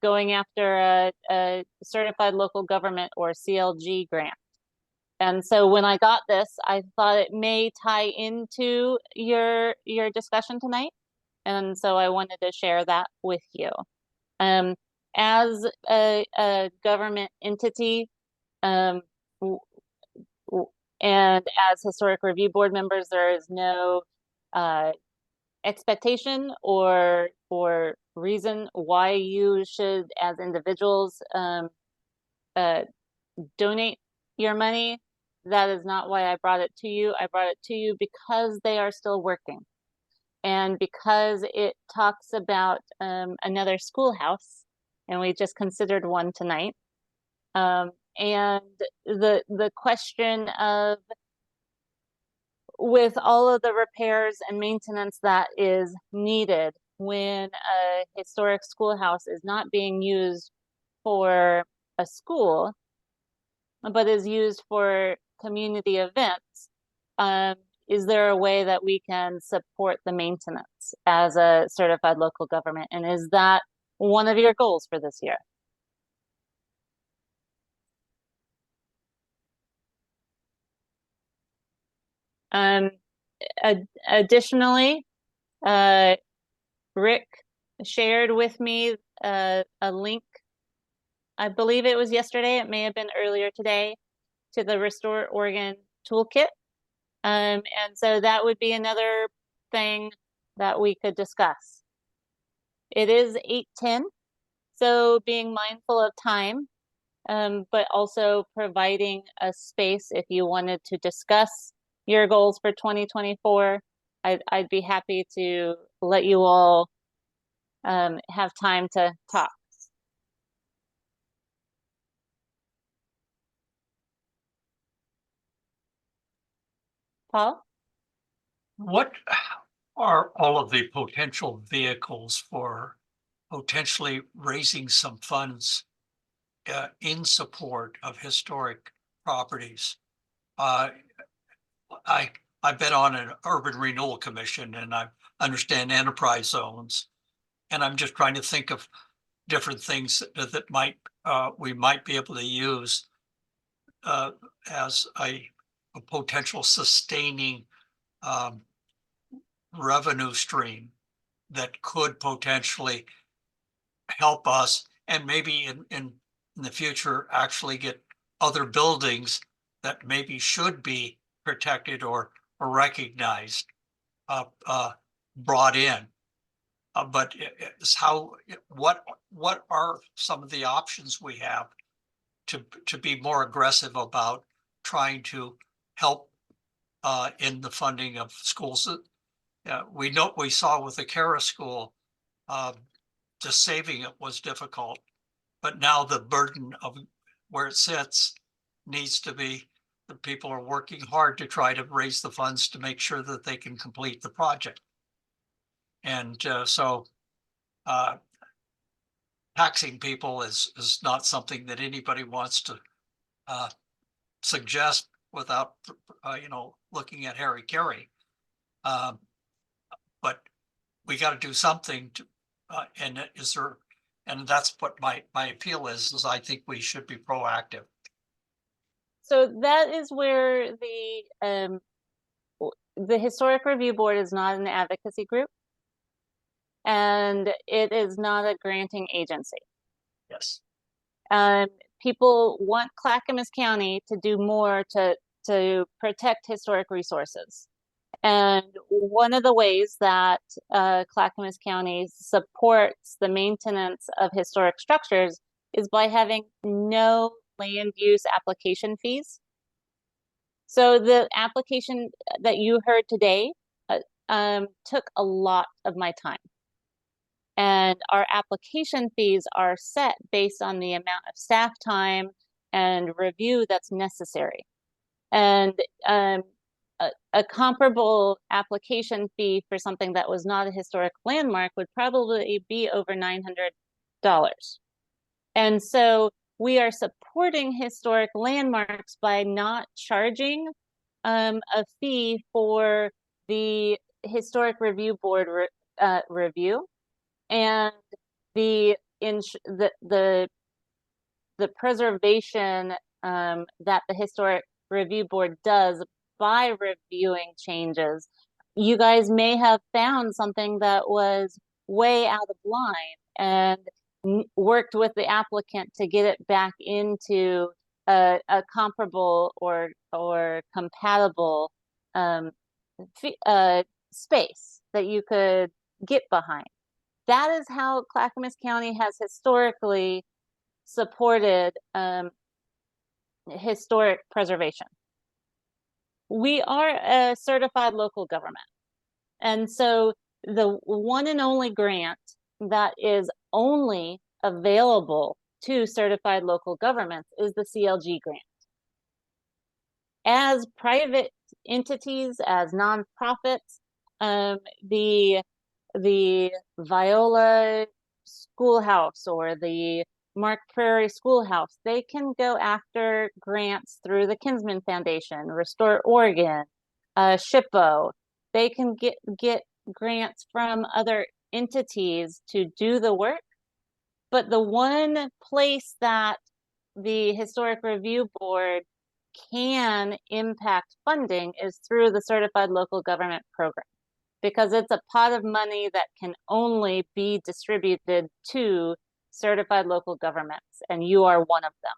going after a certified local government or CLG grant. And so when I got this, I thought it may tie into your discussion tonight. And so I wanted to share that with you. As a government entity, and as Historic Review Board members, there is no expectation or reason why you should, as individuals, donate your money. That is not why I brought it to you. I brought it to you because they are still working, and because it talks about another schoolhouse, and we just considered one tonight. And the question of, with all of the repairs and maintenance that is needed when a historic schoolhouse is not being used for a school, but is used for community events, is there a way that we can support the maintenance as a certified local government? And is that one of your goals for this year? Additionally, Rick shared with me a link, I believe it was yesterday, it may have been earlier today, to the Restore Oregon toolkit. And so that would be another thing that we could discuss. It is 8:10, so being mindful of time, but also providing a space if you wanted to discuss your goals for 2024. I'd be happy to let you all have time to talk. Paul? What are all of the potential vehicles for potentially raising some funds in support of historic properties? I've been on an urban renewal commission, and I understand enterprise zones, and I'm just trying to think of different things that might we might be able to use as a potential sustaining revenue stream that could potentially help us, and maybe in the future actually get other buildings that maybe should be protected or recognized brought in. But it's what are some of the options we have to be more aggressive about trying to help in the funding of schools. We saw with the Kara School, just saving it was difficult, but now the burden of where it sits needs to be, the people are working hard to try to raise the funds to make sure that they can complete the project. And so taxing people is not something that anybody wants to suggest without, looking at Harry Carey. But we got to do something to, and that's what my appeal is I think we should be proactive. So that is where the Historic Review Board is not an advocacy group, and it is not a granting agency. Yes. People want Clackamas County to do more to protect historic resources. And one of the ways that Clackamas County supports the maintenance of historic structures is by having no land use application fees. So the application that you heard today took a lot of my time. And our application fees are set based on the amount of staff time and review that's necessary. And a comparable application fee for something that was not a historic landmark would probably be over $900. And so we are supporting historic landmarks by not charging a fee for the Historic Review Board review, and the preservation that the Historic Review Board does by reviewing changes. You guys may have found something that was way out of line and worked with the applicant to get it back into a comparable or compatible space that you could get behind. That is how Clackamas County has historically supported historic preservation. We are a certified local government. And so the one and only grant that is only available to certified local governments is the CLG grant. As private entities, as nonprofits, the Viola Schoolhouse or the Mark Prairie Schoolhouse, they can go after grants through the Kinsman Foundation, Restore Oregon, SHPO. They can get grants from other entities to do the work. But the one place that the Historic Review Board can impact funding is through the Certified Local Government Program, because it's a pot of money that can only be distributed to certified local governments, and you are one of them.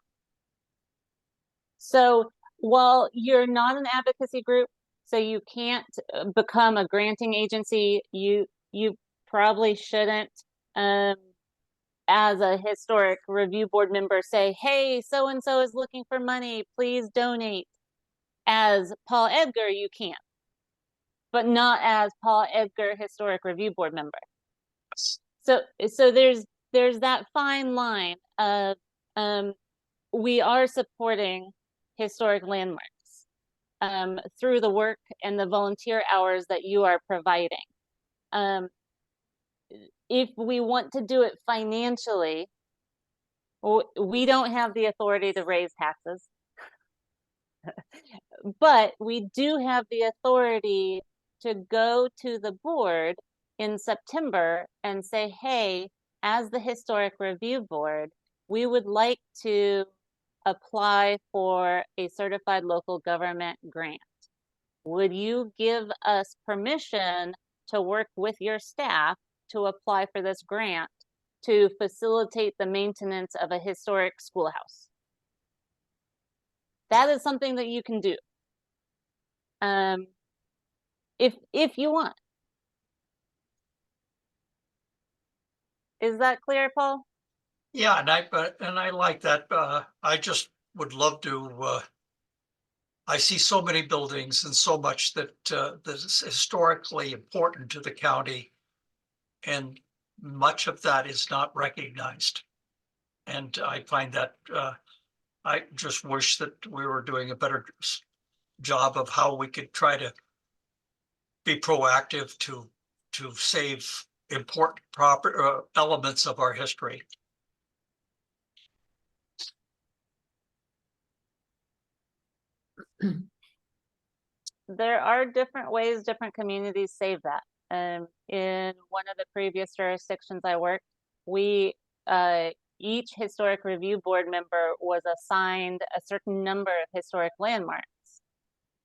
So while you're not an advocacy group, so you can't become a granting agency, you probably shouldn't, as a Historic Review Board member, say, hey, so-and-so is looking for money, please donate. As Paul Edgar, you can, but not as Paul Edgar Historic Review Board member. So there's that fine line of we are supporting historic landmarks through the work and the volunteer hours that you are providing. If we want to do it financially, we don't have the authority to raise taxes, but we do have the authority to go to the board in September and say, hey, as the Historic Review Board, we would like to apply for a certified local government grant. Would you give us permission to work with your staff to apply for this grant to facilitate the maintenance of a historic schoolhouse? That is something that you can do. If you want. Is that clear, Paul? Yeah, and I like that. I just would love to, I see so many buildings and so much that is historically important to the county. And much of that is not recognized. And I find that, I just wish that we were doing a better job of how we could try to be proactive to save important proper elements of our history. There are different ways different communities save that. In one of the previous jurisdictions I worked, we each historic review board member was assigned a certain number of historic landmarks.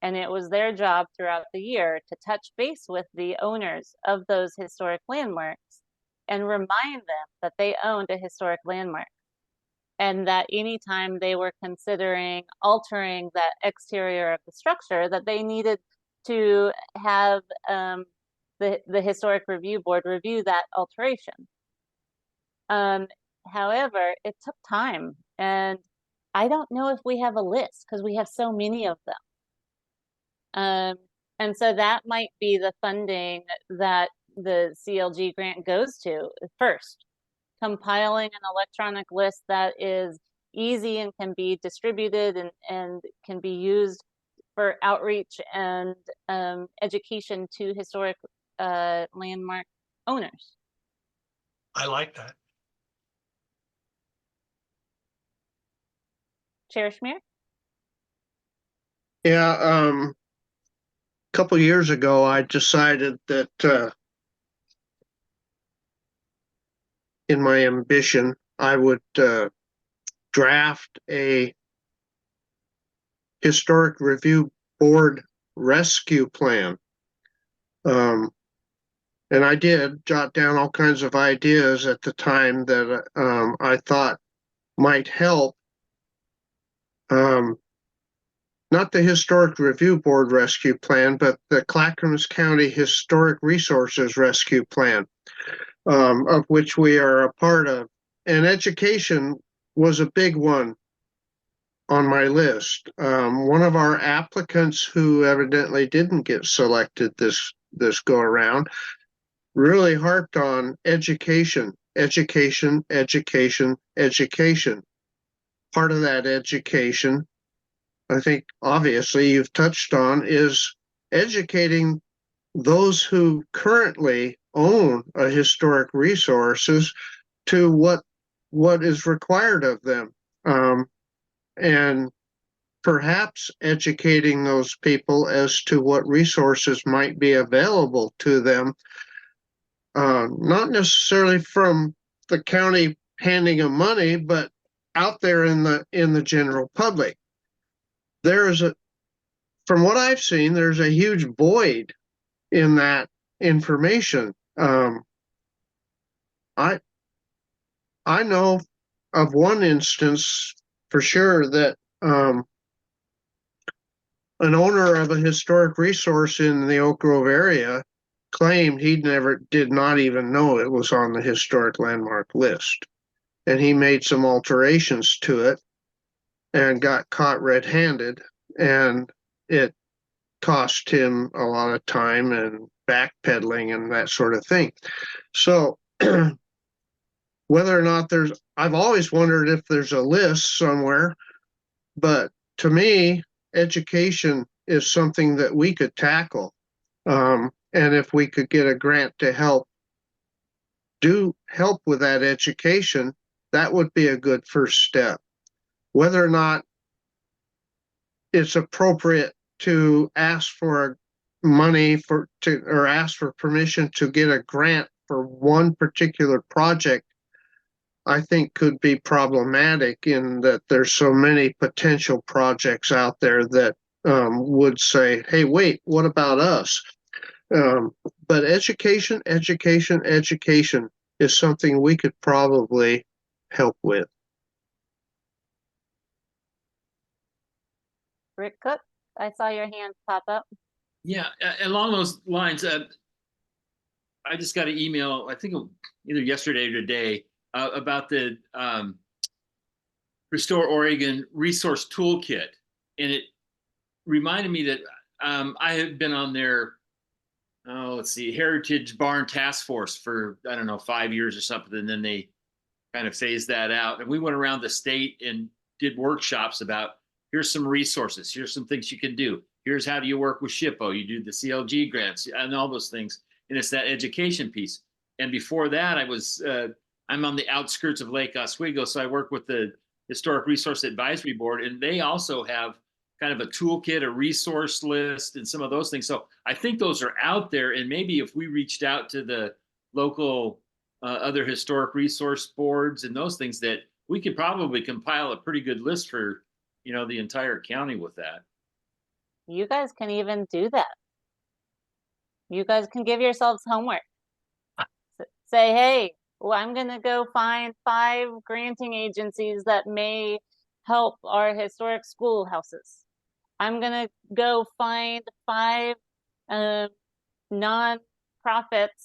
And it was their job throughout the year to touch base with the owners of those historic landmarks and remind them that they owned a historic landmark. And that anytime they were considering altering that exterior of the structure, that they needed to have the historic review board review that alteration. However, it took time, and I don't know if we have a list because we have so many of them. And so that might be the funding that the CLG grant goes to first, compiling an electronic list that is easy and can be distributed and can be used for outreach and education to historic landmark owners. I like that. Chair Schmier? Yeah, a couple years ago, I decided that in my ambition, I would draft a historic review board rescue plan. And I did jot down all kinds of ideas at the time that I thought might help. Not the Historic Review Board Rescue Plan, but the Clackamas County Historic Resources Rescue Plan, of which we are a part of. And education was a big one on my list. One of our applicants who evidently didn't get selected this go around really harped on education, education, education, education. Part of that education, I think obviously you've touched on, is educating those who currently own a historic resources to what is required of them. And perhaps educating those people as to what resources might be available to them, not necessarily from the county handing them money, but out there in the general public. From what I've seen, there's a huge void in that information. I know of one instance for sure that an owner of a historic resource in the Oak Grove area claimed he did not even know it was on the historic landmark list. And he made some alterations to it and got caught red-handed, and it cost him a lot of time and backpedaling and that sort of thing. So whether or not I've always wondered if there's a list somewhere, but to me, education is something that we could tackle. And if we could get a grant to help with that education, that would be a good first step. Whether or not it's appropriate to ask for money or ask for permission to get a grant for one particular project, I think could be problematic in that there's so many potential projects out there that would say, hey, wait, what about us? But education is something we could probably help with. Rick Cook, I saw your hand pop up. Yeah, along those lines, I just got an email, I think either yesterday or today, about the Restore Oregon Resource Toolkit, and it reminded me that I had been on their let's see, Heritage Barn Task Force for, I don't know, 5 years or something, and then they kind of phased that out. And we went around the state and did workshops about, here's some resources, here's some things you can do, here's how do you work with SHPO, you do the CLG grants and all those things. And it's that education piece. And before that, I'm on the outskirts of Lake Oswego, so I work with the Historic Resource Advisory Board, and they also have kind of a toolkit, a resource list, and some of those things. So I think those are out there. And maybe if we reached out to the local other historic resource boards and those things, that we could probably compile a pretty good list for, the entire county with that. You guys can even do that. You guys can give yourselves homework. Say, hey, well, I'm going to go find 5 granting agencies that may help our historic schoolhouses. I'm going to go find 5 nonprofits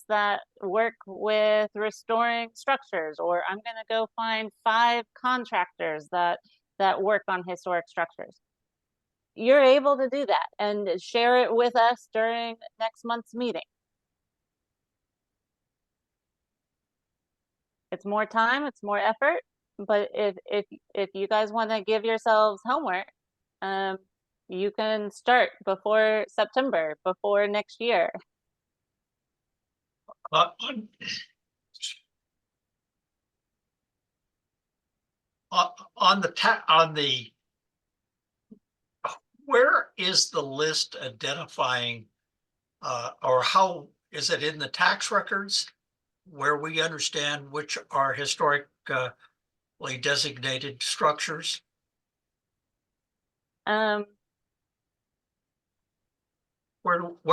that work with restoring structures, or I'm going to go find 5 contractors that work on historic structures. You're able to do that and share it with us during next month's meeting. It's more time, it's more effort, but if you guys want to give yourselves homework, you can start before September, before next year. On the where is the list identifying or how is it in the tax records where we understand which are historically designated structures? Where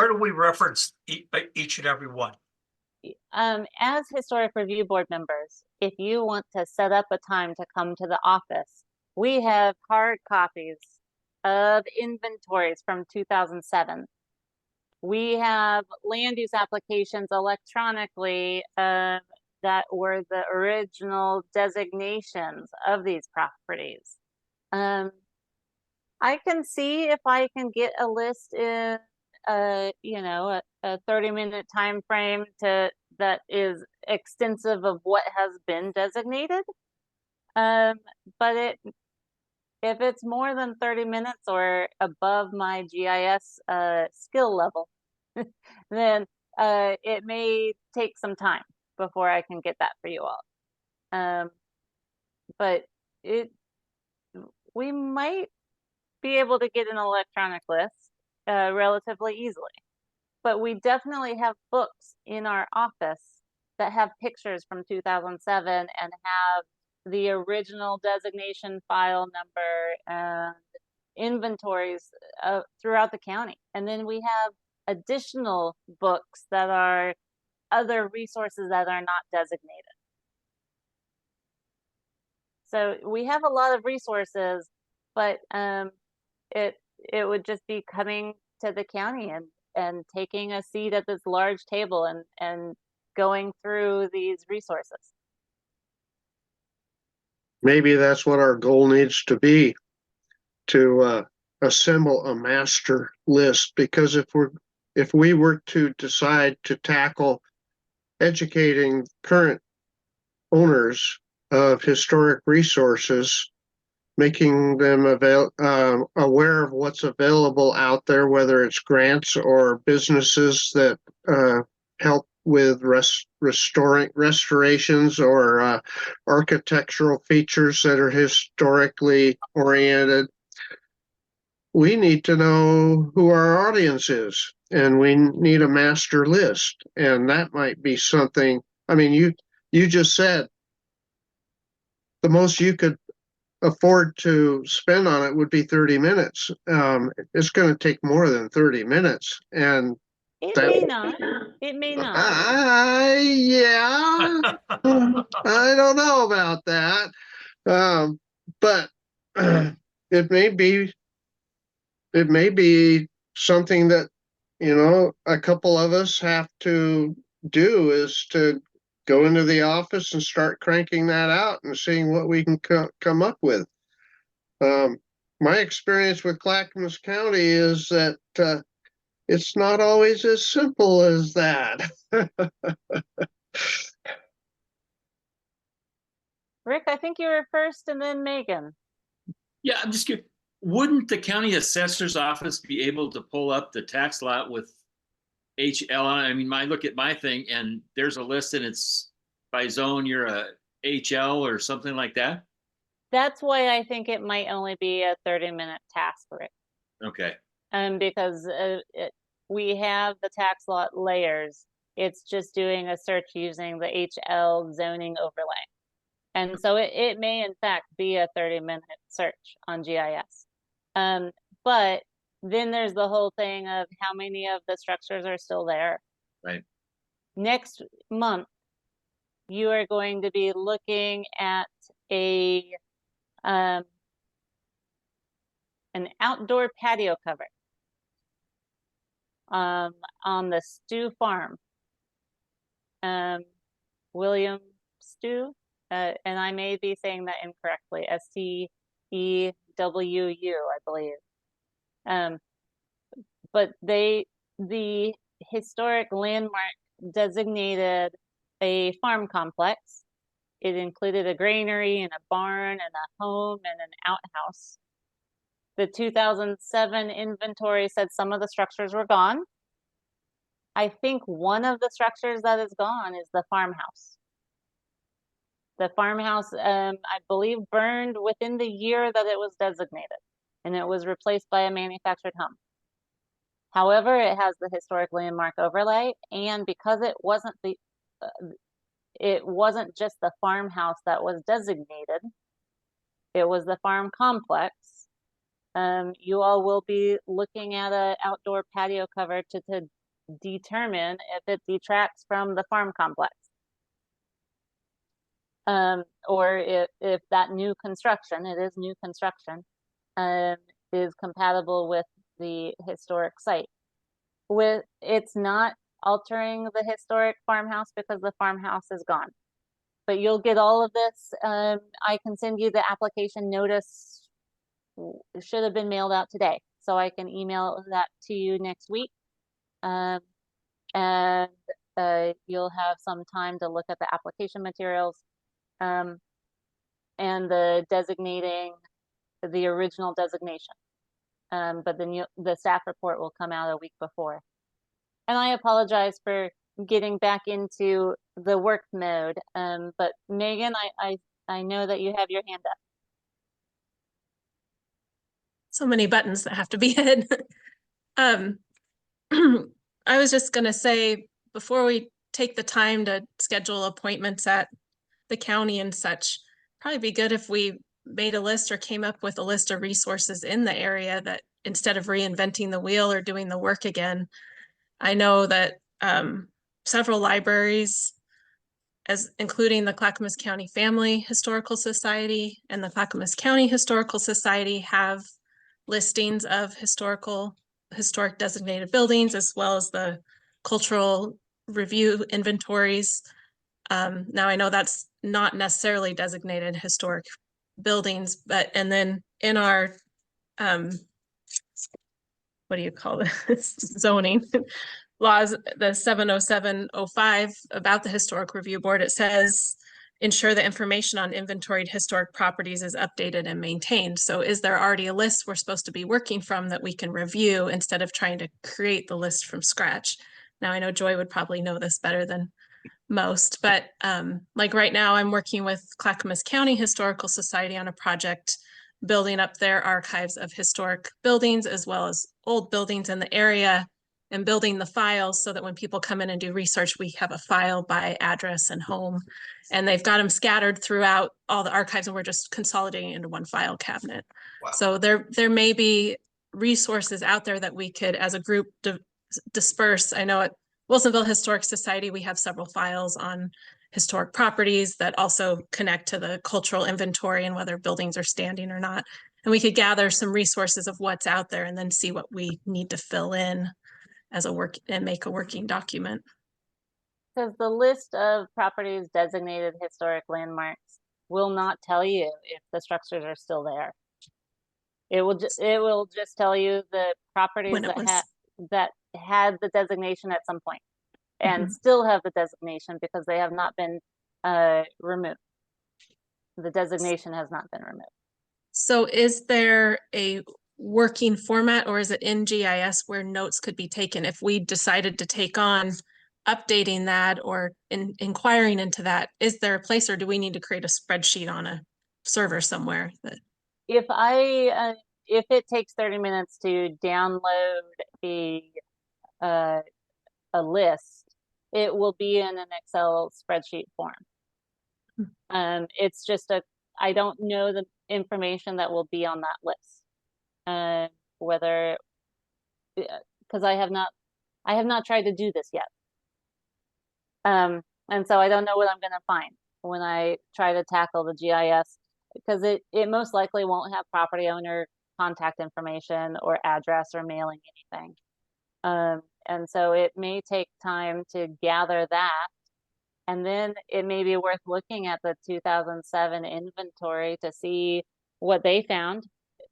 do we reference each and every one? As Historic Review Board members, if you want to set up a time to come to the office, we have hard copies of inventories from 2007. We have land use applications electronically that were the original designations of these properties. I can see if I can get a list in a 30-minute time frame that is extensive of what has been designated. But if it's more than 30 minutes or above my GIS skill level, then it may take some time before I can get that for you all. But we might be able to get an electronic list relatively easily. But we definitely have books in our office that have pictures from 2007 and have the original designation file number and inventories throughout the county. And then we have additional books that are other resources that are not designated. So we have a lot of resources, but it would just be coming to the county and taking a seat at this large table and going through these resources. Maybe that's what our goal needs to be, to assemble a master list, because if we were to decide to tackle educating current owners of historic resources, making them aware of what's available out there, whether it's grants or businesses that help with restorations or architectural features that are historically oriented. We need to know who our audience is, and we need a master list. And that might be something, I mean, you just said the most you could afford to spend on it would be 30 minutes. It's going to take more than 30 minutes. And it may not. It may not. Yeah. I don't know about that. But it may be something that, a couple of us have to do, is to go into the office and start cranking that out and seeing what we can come up with. My experience with Clackamas County is that it's not always as simple as that. Rick, I think you were first and then Megan. Yeah, I'm just curious. Wouldn't the county assessor's office be able to pull up the tax lot with HL on it? I mean, I look at my thing and there's a list and it's by zone, you're a HL or something like that. That's why I think it might only be a 30-minute task, Rick. Okay. Because we have the tax lot layers. It's just doing a search using the HL zoning overlay. And so it may in fact be a 30-minute search on GIS. But then there's the whole thing of how many of the structures are still there. Right. Next month, you are going to be looking at an outdoor patio cover on the Stew farm. William Stew, and I may be saying that incorrectly, STEWU, I believe. But the historic landmark designated a farm complex. It included a granary and a barn and a home and an outhouse. The 2007 inventory said some of the structures were gone. I think one of the structures that is gone is the farmhouse. The farmhouse, I believe, burned within the year that it was designated, and it was replaced by a manufactured home. However, it has the historic landmark overlay, and because it wasn't just the farmhouse that was designated, it was the farm complex. You all will be looking at an outdoor patio cover to determine if it detracts from the farm complex. Or if that new construction, it is new construction, is compatible with the historic site. It's not altering the historic farmhouse because the farmhouse is gone. But you'll get all of this. I can send you the application notice. It should have been mailed out today, so I can email that to you next week. And you'll have some time to look at the application materials and the original designation. But then the staff report will come out a week before. And I apologize for getting back into the work mode. But Megan, I know that you have your hand up. So many buttons that have to be hit. I was just gonna say, before we take the time to schedule appointments at the county and such, probably be good if we made a list or came up with a list of resources in the area that instead of reinventing the wheel or doing the work again. I know that several libraries, including the Clackamas County Family Historical Society and the Clackamas County Historical Society, have listings of historic designated buildings, as well as the cultural review inventories. Now I know that's not necessarily designated historic buildings, but, and then in our, what do you call this, zoning laws, the 70705 about the Historic Review Board, it says, ensure that information on inventoried historic properties is updated and maintained. So is there already a list we're supposed to be working from that we can review instead of trying to create the list from scratch? Now I know Joy would probably know this better than most, but like right now I'm working with Clackamas County Historical Society on a project building up their archives of historic buildings as well as old buildings in the area, and building the files so that when people come in and do research, we have a file by address and home. And they've got them scattered throughout all the archives, and we're just consolidating into one file cabinet. Wow. So there may be resources out there that we could, as a group, disperse. I know at Wilsonville Historic Society, we have several files on historic properties that also connect to the cultural inventory and whether buildings are standing or not. And we could gather some resources of what's out there and then see what we need to fill in as a work and make a working document. Because the list of properties designated historic landmarks will not tell you if the structures are still there. It will just tell you the properties When it that had the designation at some point and Mhm. still have the designation because they have not been removed. The designation has not been removed. So is there a working format, or is it in GIS where notes could be taken if we decided to take on updating that or inquiring into that? Is there a place, or do we need to create a spreadsheet on a server somewhere that? If it takes 30 minutes to download a list, it will be in an Excel spreadsheet form. It's just I don't know the information that will be on that list. Whether, because I have not tried to do this yet. And so I don't know what I'm gonna find when I try to tackle the GIS, because it most likely won't have property owner contact information or address or mailing anything. And so it may take time to gather that. And then it may be worth looking at the 2007 inventory to see what they found.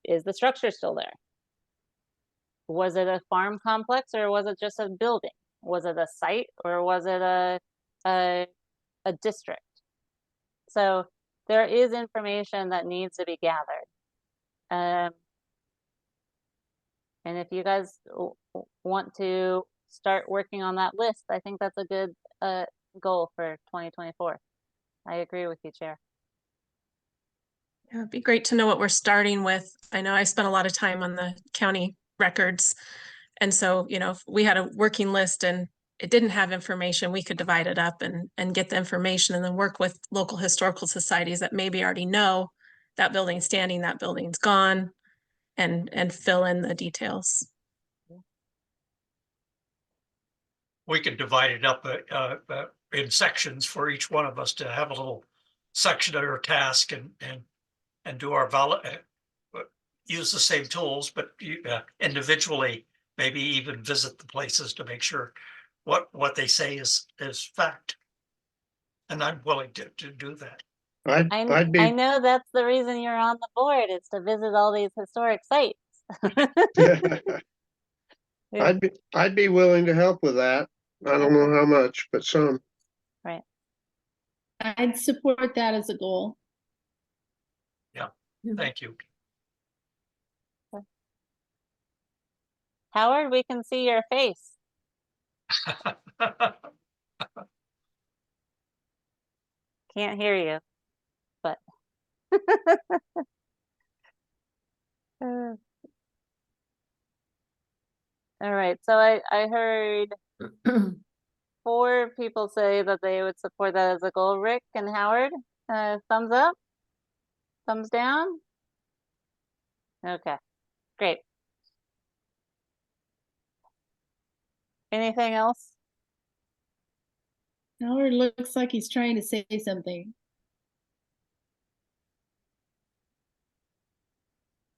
Is the structure still there? Was it a farm complex or was it just a building? Was it a site or was it a district? So there is information that needs to be gathered. And if you guys want to start working on that list, I think that's a good goal for 2024. I agree with you, Chair. Yeah, it'd be great to know what we're starting with. I know I spent a lot of time on the county records. And so, if we had a working list and it didn't have information, we could divide it up and get the information and then work with local historical societies that maybe already know that building's standing, that building's gone, and fill in the details. We could divide it up in sections for each one of us to have a little section or task and do our use the same tools, but individually, maybe even visit the places to make sure what they say is fact. And I'm willing to do that. I know that's the reason you're on the board, is to visit all these historic sites. I'd be willing to help with that. I don't know how much, but some. Right. I'd support that as a goal. Yeah, thank you. Howard, we can see your face. Can't hear you, but all right. So I heard 4 people say that they would support that as a goal. Rick and Howard, thumbs up, thumbs down. Okay, great. Anything else? Howard looks like he's trying to say something.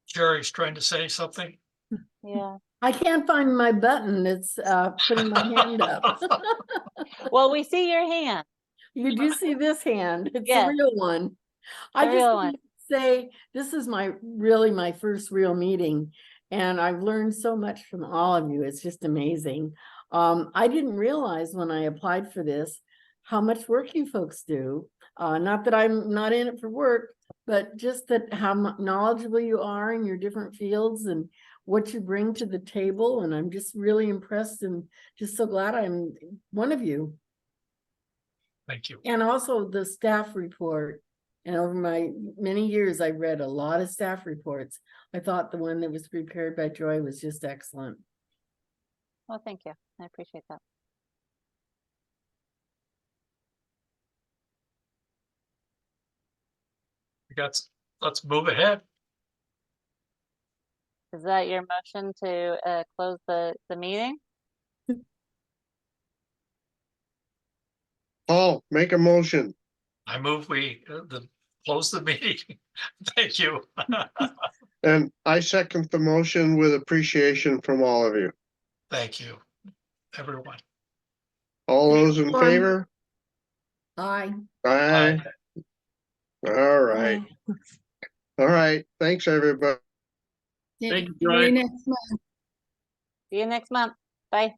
Jerry's trying to say something. Yeah. I can't find my button. It's putting my hand up. Well, we see your hand. You do see this hand. It's Yes. a real one. I The just real want to say this is really my first real meeting, and I've learned so much from all of you. It's just amazing. I didn't realize when I applied for this how much work you folks do. Not that I'm not in it for work, but just that how knowledgeable you are in your different fields and what you bring to the table. And I'm just really impressed and just so glad I'm one of you. Thank you. And also the staff report. And over my many years, I read a lot of staff reports. I thought the one that was prepared by Joy was just excellent. Well, thank you. I appreciate that. Let's move ahead. Is that your motion to close the meeting? Paul, make a motion. I move we close the meeting. Thank you. And I second the motion with appreciation from all of you. Thank you, everyone. All All those in favor? Aye. Aye. All right. All right. Thanks, everybody. Thank you, See Troy. you next month. See you next month. Bye.